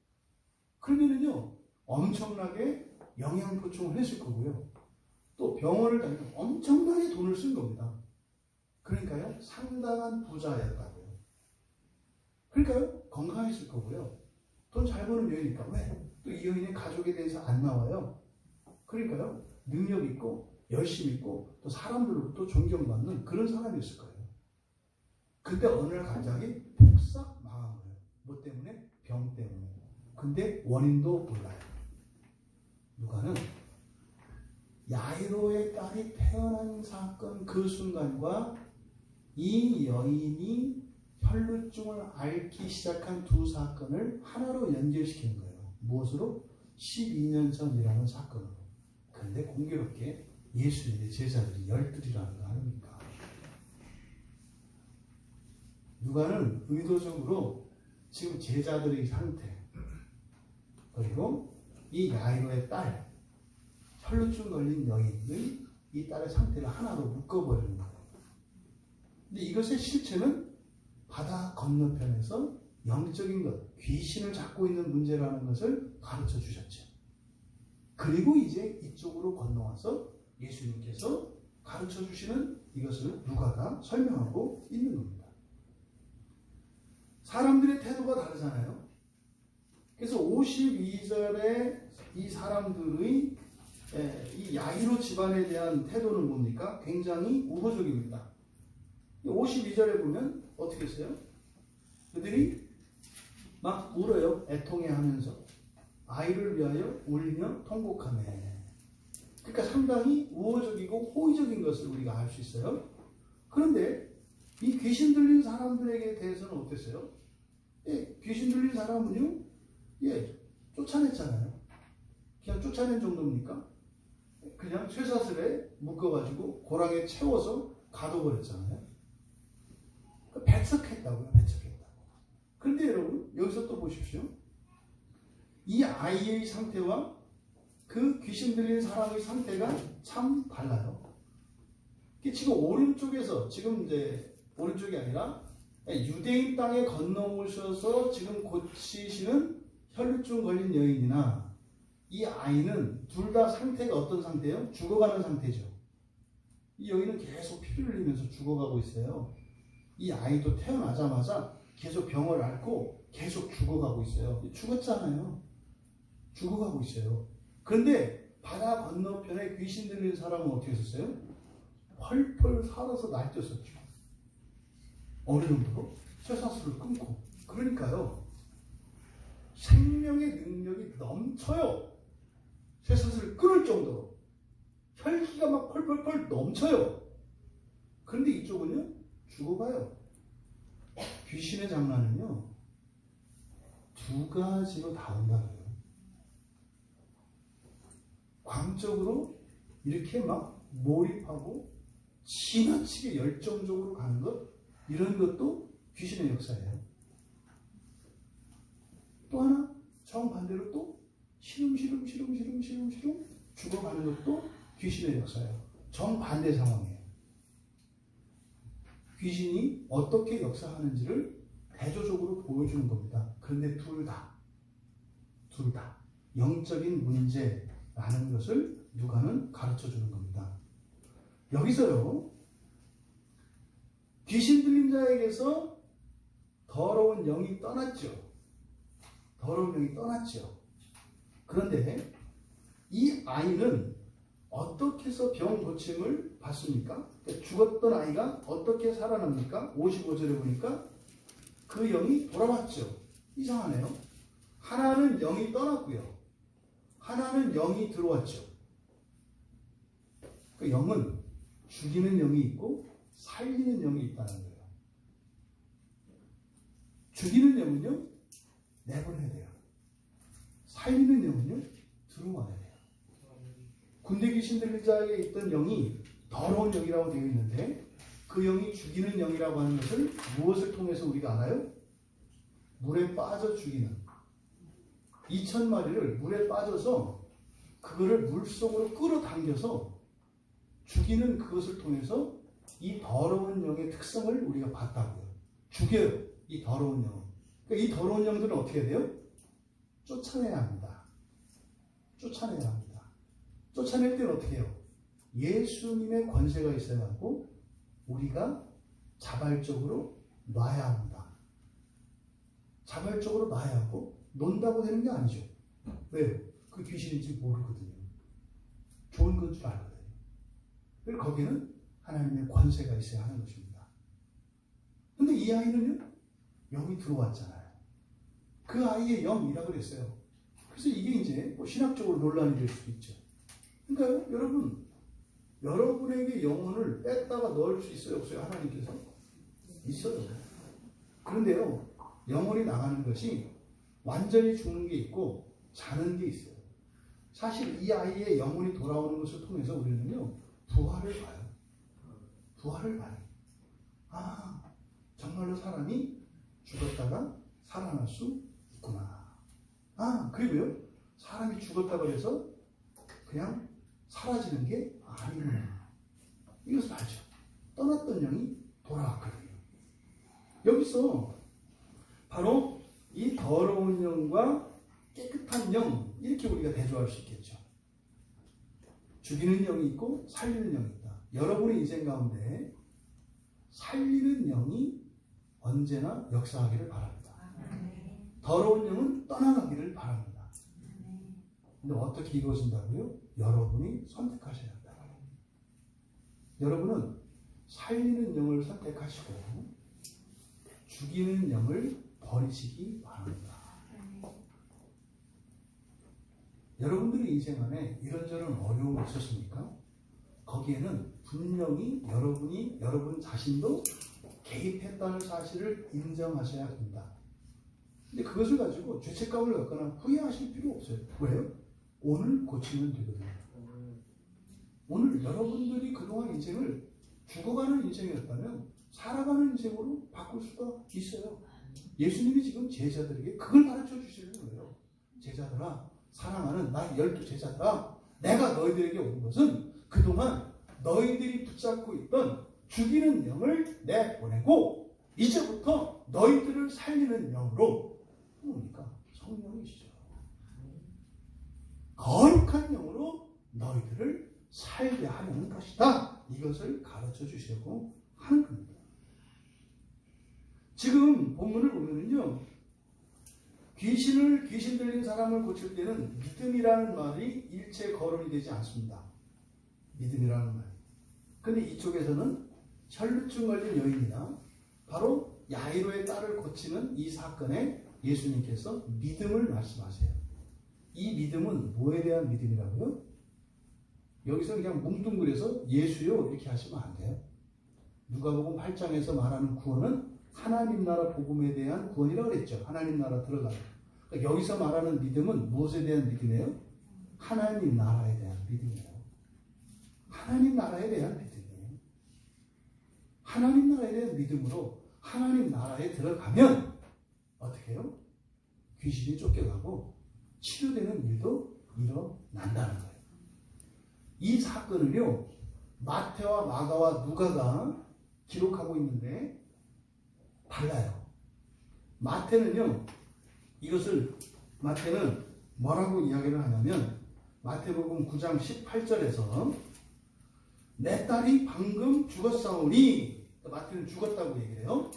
그러면은요, 엄청나게 영양 보충을 했을 거고요. 또 병원을 다니면 엄청나게 돈을 쓴 겁니다. 그러니까요, 상당한 부자였다고요. 그러니까요, 건강했을 거고요. 돈 잘 버는 여인이니까. 왜? 또 이 여인의 가족에 대해서 안 나와요. 그러니까요, 능력 있고, 열심 있고, 또 사람들로부터 존경받는 그런 사람이었을 거예요. 근데 어느 날 갑자기 폭삭 망한 거예요. 뭐 때문에? 병 때문에. 근데 원인도 몰라요. 누가는 야이로의 딸이 태어난 사건 그 순간과 이 여인이 혈루증을 앓기 시작한 두 사건을 하나로 연결시키는 거예요. 무엇으로? 12년 전이라는 사건으로. 그런데 공교롭게 예수님의 제자들이 12이라는 거 아닙니까? 누가는 의도적으로 지금 제자들의 상태, 그리고 이 야이로의 딸, 혈루증 걸린 여인의 이 딸의 상태를 하나로 묶어버리는 거예요. 근데 이것의 실체는 바다 건너편에서 영적인 것, 귀신을 잡고 있는 문제라는 것을 가르쳐 주셨죠. 그리고 이제 이쪽으로 건너와서 예수님께서 가르쳐 주시는 이것을 누가가 설명하고 있는 겁니다. 사람들의 태도가 다르잖아요. 그래서 52절에 이 사람들의 이 야이로 집안에 대한 태도는 뭡니까? 굉장히 우호적입니다. 52절에 보면 어떻게 했어요? 그들이 막 울어요. 애통해 하면서. 아이를 위하여 울며 통곡하며. 그러니까 상당히 우호적이고 호의적인 것을 우리가 알 수 있어요. 그런데 이 귀신 들린 사람들에게 대해서는 어땠어요? 귀신 들린 사람은요, 쫓아냈잖아요. 그냥 쫓아낸 정도입니까? 그냥 쇠사슬에 묶어가지고 고랑에 채워서 가둬버렸잖아요. 배척했다고요, 배척했다고. 그런데 여러분, 여기서 또 보십시오. 이 아이의 상태와 그 귀신 들린 사람의 상태가 참 달라요. 지금 오른쪽에서, 지금 이제 오른쪽이 아니라 유대인 땅에 건너오셔서 지금 고치시는 혈루증 걸린 여인이나 이 아이는 둘 다 상태가 어떤 상태예요? 죽어가는 상태죠. 이 여인은 계속 피를 흘리면서 죽어가고 있어요. 이 아이도 태어나자마자 계속 병을 앓고 계속 죽어가고 있어요. 죽었잖아요. 죽어가고 있어요. 그런데 바다 건너편에 귀신 들린 사람은 어떻게 했었어요? 펄펄 살아서 날뛰었었죠. 어느 정도로? 쇠사슬을 끊고. 그러니까요, 생명의 능력이 넘쳐요. 쇠사슬을 끊을 정도로. 혈기가 막 펄펄펄 넘쳐요. 그런데 이쪽은요, 죽어가요. 귀신의 장난은요, 두 가지로 다 온다고요. 광적으로 이렇게 막 몰입하고 지나치게 열정적으로 가는 것, 이런 것도 귀신의 역사예요. 또 하나, 정반대로 또 시름시름 죽어가는 것도 귀신의 역사예요. 정반대 상황이에요. 귀신이 어떻게 역사하는지를 대조적으로 보여주는 겁니다. 그런데 둘 다 영적인 문제라는 것을 누가는 가르쳐주는 겁니다. 여기서요, 귀신 들린 자에게서 더러운 영이 떠났죠. 그런데 이 아이는 어떻게 해서 병 고침을 받습니까? 죽었던 아이가 어떻게 살아납니까? 55절에 보니까 그 영이 돌아왔죠. 이상하네요. 하나는 영이 떠났고요, 하나는 영이 들어왔죠. 그 영은 죽이는 영이 있고 살리는 영이 있다는 거예요. 죽이는 영은요, 내보내야 돼요. 살리는 영은요, 들어와야 돼요. 군대 귀신 들린 자에게 있던 영이 더러운 영이라고 되어 있는데, 그 영이 죽이는 영이라고 하는 것을 무엇을 통해서 우리가 알아요? 물에 빠져 죽이는. 2,000마리를 물에 빠져서 그거를 물속으로 끌어당겨서 죽이는 그것을 통해서 이 더러운 영의 특성을 우리가 봤다고요. 죽여요. 이 더러운 영은. 그러니까 이 더러운 영들은 어떻게 해야 돼요? 쫓아내야 합니다. 쫓아내야 합니다. 쫓아낼 때는 어떻게 해요? 예수님의 권세가 있어야 하고 우리가 자발적으로 놔야 합니다. 자발적으로 놔야 하고 논다고 되는 게 아니죠. 왜요? 그 귀신인지 모르거든요. 좋은 건 줄 알거든요. 그리고 거기는 하나님의 권세가 있어야 하는 것입니다. 근데 이 아이는요, 영이 들어왔잖아요. 그 아이의 영이라고 그랬어요. 그래서 이게 이제 뭐 신학적으로 논란이 될 수도 있죠. 그러니까 여러분, 여러분에게 영혼을 뺐다가 넣을 수 있어요, 없어요? 하나님께서? 있어요. 그런데요, 영혼이 나가는 것이 완전히 죽는 게 있고 자는 게 있어요. 사실 이 아이의 영혼이 돌아오는 것을 통해서 우리는요, 부활을 봐요. 부활을 봐요. 아, 정말로 사람이 죽었다가 살아날 수 있구나. 아, 그리고요, 사람이 죽었다고 해서 그냥 사라지는 게 아니구나. 이것을 알죠. 떠났던 영이 돌아왔거든요. 여기서 바로 이 더러운 영과 깨끗한 영, 이렇게 우리가 대조할 수 있겠죠. 죽이는 영이 있고 살리는 영이 있다. 여러분의 인생 가운데 살리는 영이 언제나 역사하기를 바랍니다. 더러운 영은 떠나가기를 바랍니다. 근데 어떻게 이루어진다고요? 여러분이 선택하셔야 한다. 여러분은 살리는 영을 선택하시고 죽이는 영을 버리시기 바랍니다. 여러분들의 인생 안에 이런저런 어려움이 있었습니까? 거기에는 분명히 여러분이 여러분 자신도 개입했다는 사실을 인정하셔야 합니다. 근데 그것을 가지고 죄책감을 갖거나 후회하실 필요 없어요. 왜요? 오늘 고치면 되거든요. 오늘 여러분들이 그동안 인생을 죽어가는 인생이었다면 살아가는 인생으로 바꿀 수가 있어요. 예수님이 지금 제자들에게 그걸 가르쳐 주시는 거예요. 제자들아, 사랑하는 나 12제자들아, 내가 너희들에게 온 것은 그동안 너희들이 붙잡고 있던 죽이는 영을 내보내고 이제부터 너희들을 살리는 영으로, 뭡니까? 성령이시죠. 거룩한 영으로 너희들을 살게 하는 것이다. 이것을 가르쳐 주시려고 하는 겁니다. 지금 본문을 보면은요, 귀신 들린 사람을 고칠 때는 믿음이라는 말이 일체 거론이 되지 않습니다. 믿음이라는 말. 근데 이쪽에서는 혈루증 걸린 여인이나 바로 야이로의 딸을 고치는 이 사건에 예수님께서 믿음을 말씀하세요. 이 믿음은 뭐에 대한 믿음이라고요? 여기서 그냥 뭉뚱그려서 예수요 이렇게 하시면 안 돼요. 누가복음 8장에서 말하는 구원은 하나님 나라 복음에 대한 구원이라고 그랬죠. 하나님 나라 들어가요. 그러니까 여기서 말하는 믿음은 무엇에 대한 믿음이에요? 하나님 나라에 대한 믿음이에요. 하나님 나라에 대한 믿음이에요. 하나님 나라에 대한 믿음으로 하나님 나라에 들어가면 어떻게 해요? 귀신이 쫓겨가고 치료되는 일도 일어난다는 거예요. 이 사건을요, 마태와 마가와 누가가 기록하고 있는데 달라요. 마태는요, 마태는 뭐라고 이야기를 하냐면, 마태복음 9장 18절에서 내 딸이 방금 죽었사오니, 마태는 죽었다고 얘기를 해요.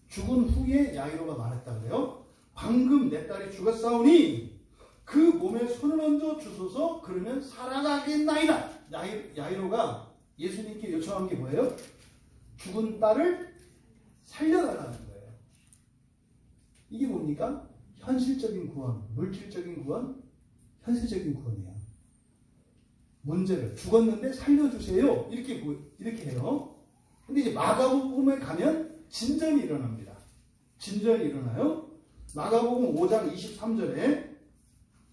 죽은 후에 야이로가 말했다고요. 방금 내 딸이 죽었사오니 그 몸에 손을 얹어 주소서, 그러면 살아나겠나이다. 야이로가 예수님께 요청한 게 뭐예요? 죽은 딸을 살려달라는 거예요. 이게 뭡니까? 현실적인 구원, 물질적인 구원, 현실적인 구원이에요. 문제를 죽었는데 살려주세요. 이렇게 해요. 근데 이제 마가복음에 가면 진전이 일어납니다. 진전이 일어나요. 마가복음 5장 23절에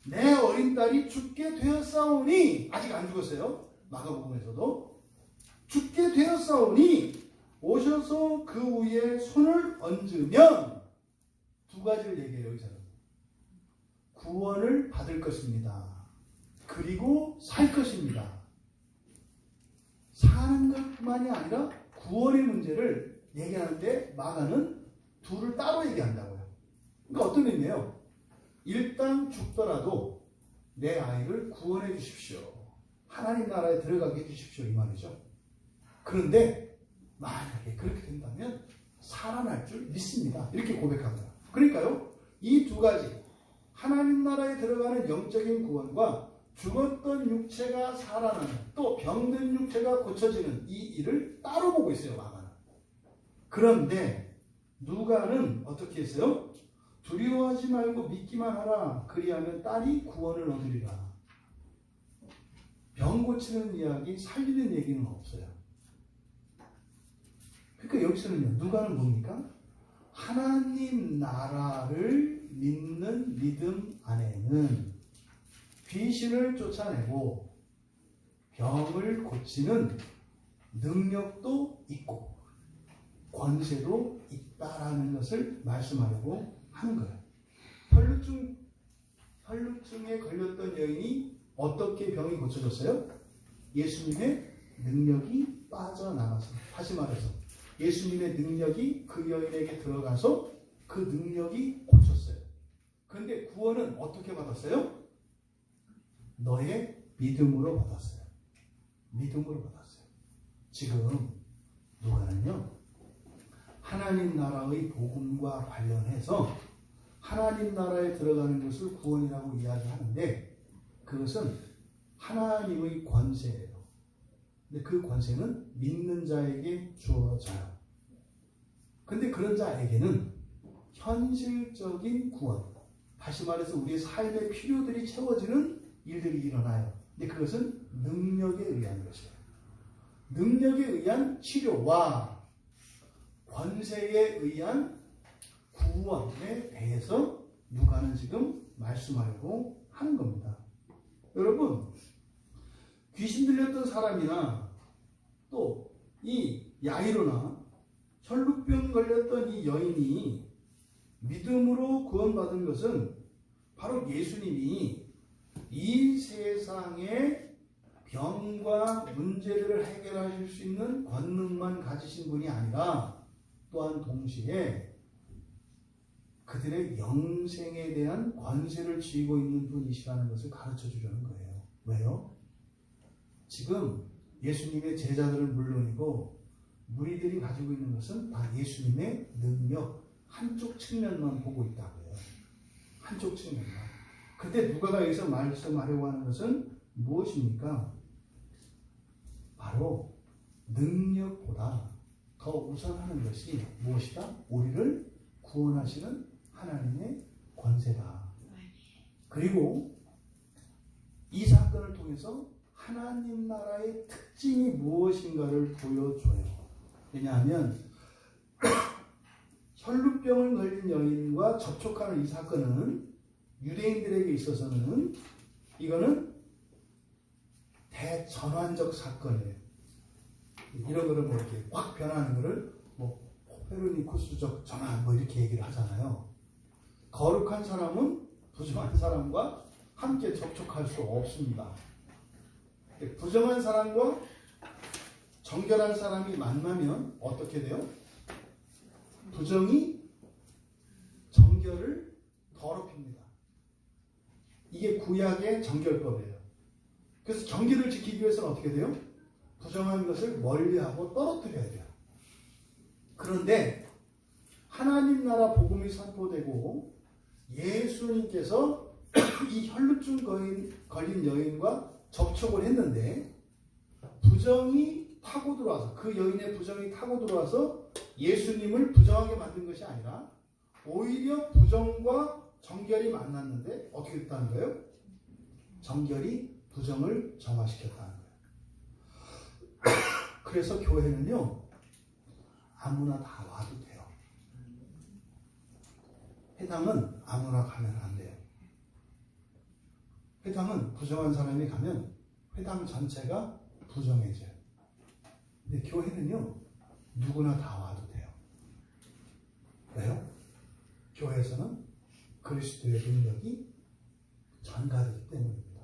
내 어린 딸이 죽게 되었사오니, 아직 안 죽었어요. 마가복음에서도 죽게 되었사오니 오셔서 그 위에 손을 얹으면, 두 가지를 얘기해요. 여기서는 구원을 받을 것입니다. 그리고 살 것입니다. 사는 것만이 아니라 구원의 문제를 얘기하는데 마가는 둘을 따로 얘기한다고요. 그러니까 어떤 의미예요? 일단 죽더라도 내 아이를 구원해 주십시오. 하나님 나라에 들어가게 해주십시오. 이 말이죠. 그런데 만약에 그렇게 된다면 살아날 줄 믿습니다. 이렇게 고백합니다. 그러니까요, 이 두 가지, 하나님 나라에 들어가는 영적인 구원과 죽었던 육체가 살아나는, 또 병든 육체가 고쳐지는 이 일을 따로 보고 있어요, 마가는. 그런데 누가는 어떻게 했어요? 두려워하지 말고 믿기만 하라. 그리하면 딸이 구원을 얻으리라. 병 고치는 이야기, 살리는 얘기는 없어요. 그러니까 여기서는요, 누가는 뭡니까? 하나님 나라를 믿는 믿음 안에는 귀신을 쫓아내고 병을 고치는 능력도 있고 권세도 있다라는 것을 말씀하려고 하는 거예요. 혈루증에 걸렸던 여인이 어떻게 병이 고쳐졌어요? 예수님의 능력이 빠져나가서, 다시 말해서 예수님의 능력이 그 여인에게 들어가서 그 능력이 고쳤어요. 그런데 구원은 어떻게 받았어요? 너의 믿음으로 받았어요. 믿음으로 받았어요. 지금 누가는요, 하나님 나라의 복음과 관련해서 하나님 나라에 들어가는 것을 구원이라고 이야기하는데 그것은 하나님의 권세예요. 근데 그 권세는 믿는 자에게 주어져요. 근데 그런 자에게는 현실적인 구원, 다시 말해서 우리의 삶의 필요들이 채워지는 일들이 일어나요. 근데 그것은 능력에 의한 것이에요. 능력에 의한 치료와 권세에 의한 구원에 대해서 누가는 지금 말씀하려고 하는 겁니다. 여러분, 귀신 들렸던 사람이나 또 이 야이로나 혈루병 걸렸던 이 여인이 믿음으로 구원받은 것은 바로 예수님이 이 세상의 병과 문제들을 해결하실 수 있는 권능만 가지신 분이 아니라 또한 동시에 그들의 영생에 대한 권세를 쥐고 있는 분이시라는 것을 가르쳐 주려는 거예요. 왜요? 지금 예수님의 제자들은 물론이고 무리들이 가지고 있는 것은 다 예수님의 능력 한쪽 측면만 보고 있다고요. 한쪽 측면만. 근데 누가가 여기서 말씀하려고 하는 것은 무엇입니까? 바로 능력보다 더 우선하는 것이 무엇이다? 우리를 구원하시는 하나님의 권세다. 그리고 이 사건을 통해서 하나님 나라의 특징이 무엇인가를 보여줘요. 왜냐하면 혈루병을 걸린 여인과 접촉하는 이 사건은 유대인들에게 있어서는 이거는 대전환적 사건이에요. 이런 거를 뭐 이렇게 확 변하는 거를 뭐 코페르니쿠스적 전환 뭐 이렇게 얘기를 하잖아요. 거룩한 사람은 부정한 사람과 함께 접촉할 수 없습니다. 부정한 사람과 정결한 사람이 만나면 어떻게 돼요? 부정이 정결을 더럽힙니다. 이게 구약의 정결법이에요. 그래서 정결을 지키기 위해서는 어떻게 돼요? 부정한 것을 멀리하고 떨어뜨려야 돼요. 그런데 하나님 나라 복음이 선포되고 예수님께서 이 혈루증 걸린 여인과 접촉을 했는데 부정이 타고 들어와서, 그 여인의 부정이 타고 들어와서 예수님을 부정하게 만든 것이 아니라 오히려 부정과 정결이 만났는데 어떻게 됐다는 거예요? 정결이 부정을 정화시켰다는 거예요. 그래서 교회는요, 아무나 다 와도 돼요. 회당은 아무나 가면 안 돼요. 회당은 부정한 사람이 가면 회당 전체가 부정해져요. 근데 교회는요, 누구나 다 와도 돼요. 왜요? 교회에서는 그리스도의 능력이 전가되기 때문입니다.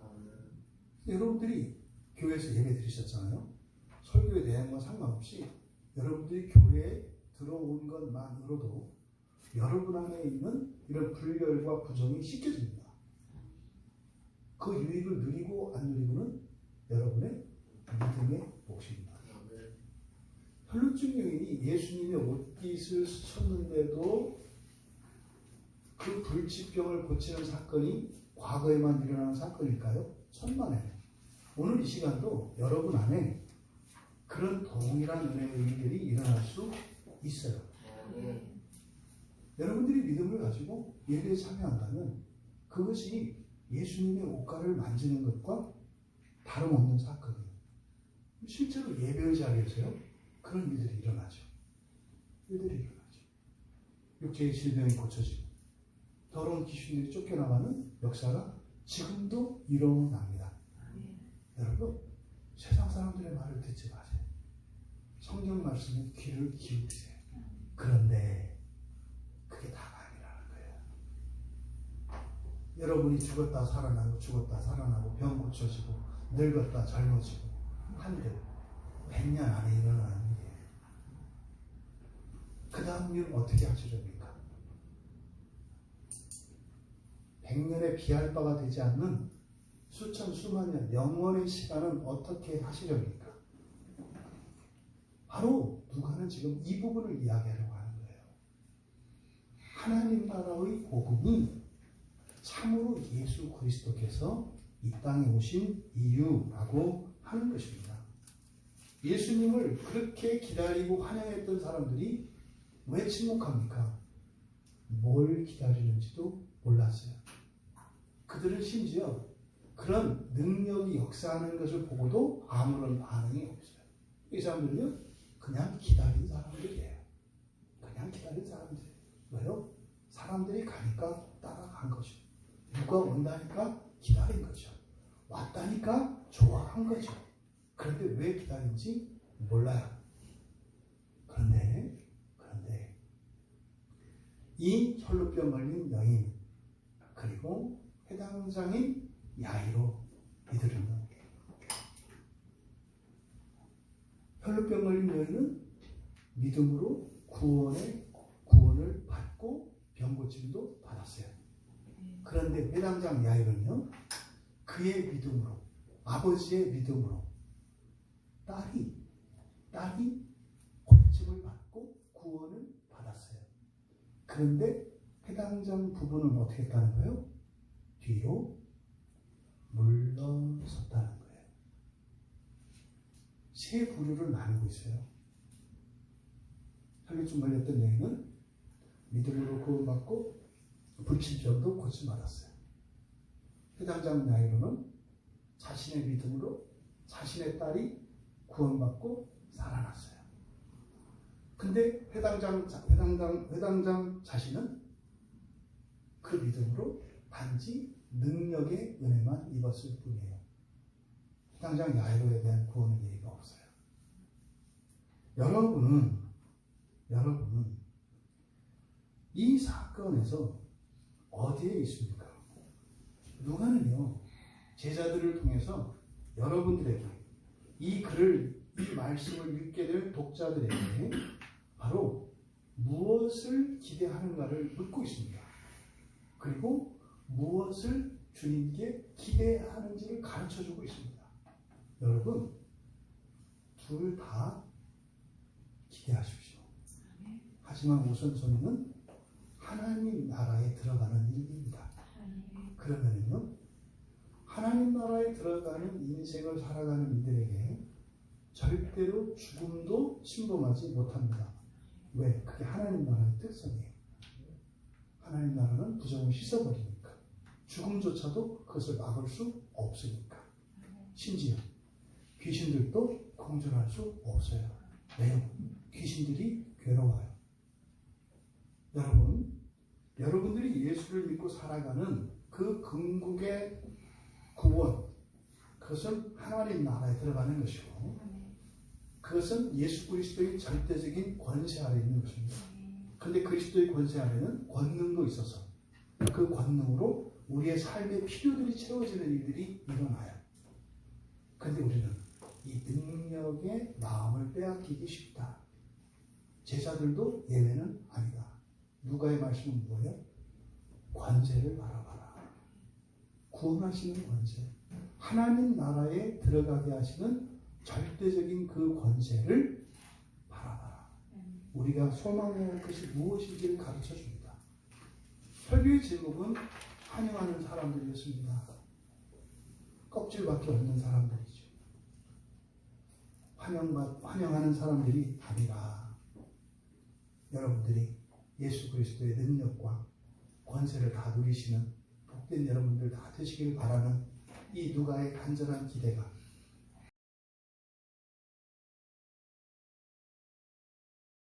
여러분들이 교회에서 예배 드리셨잖아요. 설교의 내용과 상관없이 여러분들이 교회에 들어온 것만으로도 여러분 안에 있는 이런 불결과 부정이 씻겨집니다. 그 유익을 누리고 안 누리고는 여러분의 믿음의 몫입니다. 혈루증 여인이 예수님의 옷깃을 스쳤는데도 그 불치병을 고치는 사건이 과거에만 일어나는 사건일까요? 천만에요. 오늘 이 시간도 여러분 안에 그런 동일한 은혜의 일들이 일어날 수 있어요. 여러분들이 믿음을 가지고 예배에 참여한다면 그것이 예수님의 옷가를 만지는 것과 다름없는 사건이에요. 실제로 예배의 자리에서요, 그런 일들이 일어나죠. 육체의 질병이 고쳐지고 더러운 귀신들이 쫓겨나가는 역사가 지금도 일어납니다. 여러분, 세상 사람들의 말을 듣지 마세요. 성경 말씀에 귀를 기울이세요. 그런데 그게 다가 아니라는 거예요. 여러분이 죽었다 살아나고 병 고쳐지고 늙었다 젊어지고 한들 100년 안에 일어나는 일이에요. 그 다음 일은 어떻게 하시렵니까? 100년에 비할 바가 되지 않는 수천 수만 년 영원의 시간은 어떻게 하시렵니까? 바로 누가는 지금 이 부분을 이야기하려고 하는 거예요. 하나님 나라의 복음이 참으로 예수 그리스도께서 이 땅에 오신 이유라고 하는 것입니다. 예수님을 그렇게 기다리고 환영했던 사람들이 왜 침묵합니까? 뭘 기다리는지도 몰랐어요. 그들은 심지어 그런 능력이 역사하는 것을 보고도 아무런 반응이 없어요. 이 사람들은요, 그냥 기다린 사람들이에요. 그냥 기다린 사람들이에요. 왜요? 사람들이 가니까 따라간 거죠. 누가 온다니까 기다린 거죠. 왔다니까 좋아한 거죠. 그런데 왜 기다린지 몰라요. 그런데 이 혈루병 걸린 여인 그리고 회당장인 야이로 이들은 혈루병 걸린 여인은 믿음으로 구원을 받고 병고침도 받았어요. 그런데 회당장 야이로는요, 그의 믿음으로, 아버지의 믿음으로 딸이 고침을 받고 구원을 받았어요. 그런데 회당장 부부는 어떻게 했다는 거예요? 뒤로 물러섰다는 거예요. 세 부류를 나누고 있어요. 혈루증 걸렸던 여인은 믿음으로 구원받고 불치병도 고침받았어요. 회당장 야이로는 자신의 믿음으로 자신의 딸이 구원받고 살아났어요. 근데 회당장 자신은 그 믿음으로 단지 능력의 은혜만 입었을 뿐이에요. 회당장 야이로에 대한 구원의 예의가 없어요. 여러분은 이 사건에서 어디에 있습니까? 누가는요, 제자들을 통해서 여러분들에게 이 말씀을 읽게 될 독자들에게 바로 무엇을 기대하는가를 묻고 있습니다. 그리고 무엇을 주님께 기대하는지를 가르쳐주고 있습니다. 여러분, 둘 다 기대하십시오. 하지만 우선순위는 하나님 나라에 들어가는 일입니다. 그러면요, 하나님 나라에 들어가는 인생을 살아가는 이들에게 절대로 죽음도 침범하지 못합니다. 왜? 그게 하나님 나라의 특성이에요. 하나님 나라는 부정을 씻어버리니까. 죽음조차도 그것을 막을 수 없으니까. 심지어 귀신들도 공존할 수 없어요. 왜요? 귀신들이 괴로워요. 여러분들이 예수를 믿고 살아가는 그 궁극의 구원, 그것은 하나님 나라에 들어가는 것이고, 그것은 예수 그리스도의 절대적인 권세 아래 있는 것입니다. 그런데 그리스도의 권세 아래는 권능도 있어서 그 권능으로 우리의 삶의 필요들이 채워지는 일들이 일어나요. 그런데 우리는 이 능력의 마음을 빼앗기기 쉽다. 제자들도 예외는 아니다. 누가의 말씀은 뭐예요? 권세를 바라봐라. 구원하시는 권세. 하나님 나라에 들어가게 하시는 절대적인 그 권세를 바라봐라. 우리가 소망해야 할 것이 무엇인지를 가르쳐 줍니다. 설교의 제목은 환영하는 사람들이었습니다. 껍질밖에 없는 사람들이죠. 환영하는 사람들이 아니라 여러분들이 예수 그리스도의 능력과 권세를 다 누리시는 복된 여러분들 다 되시길 바라는 이 누가의 간절한 기대가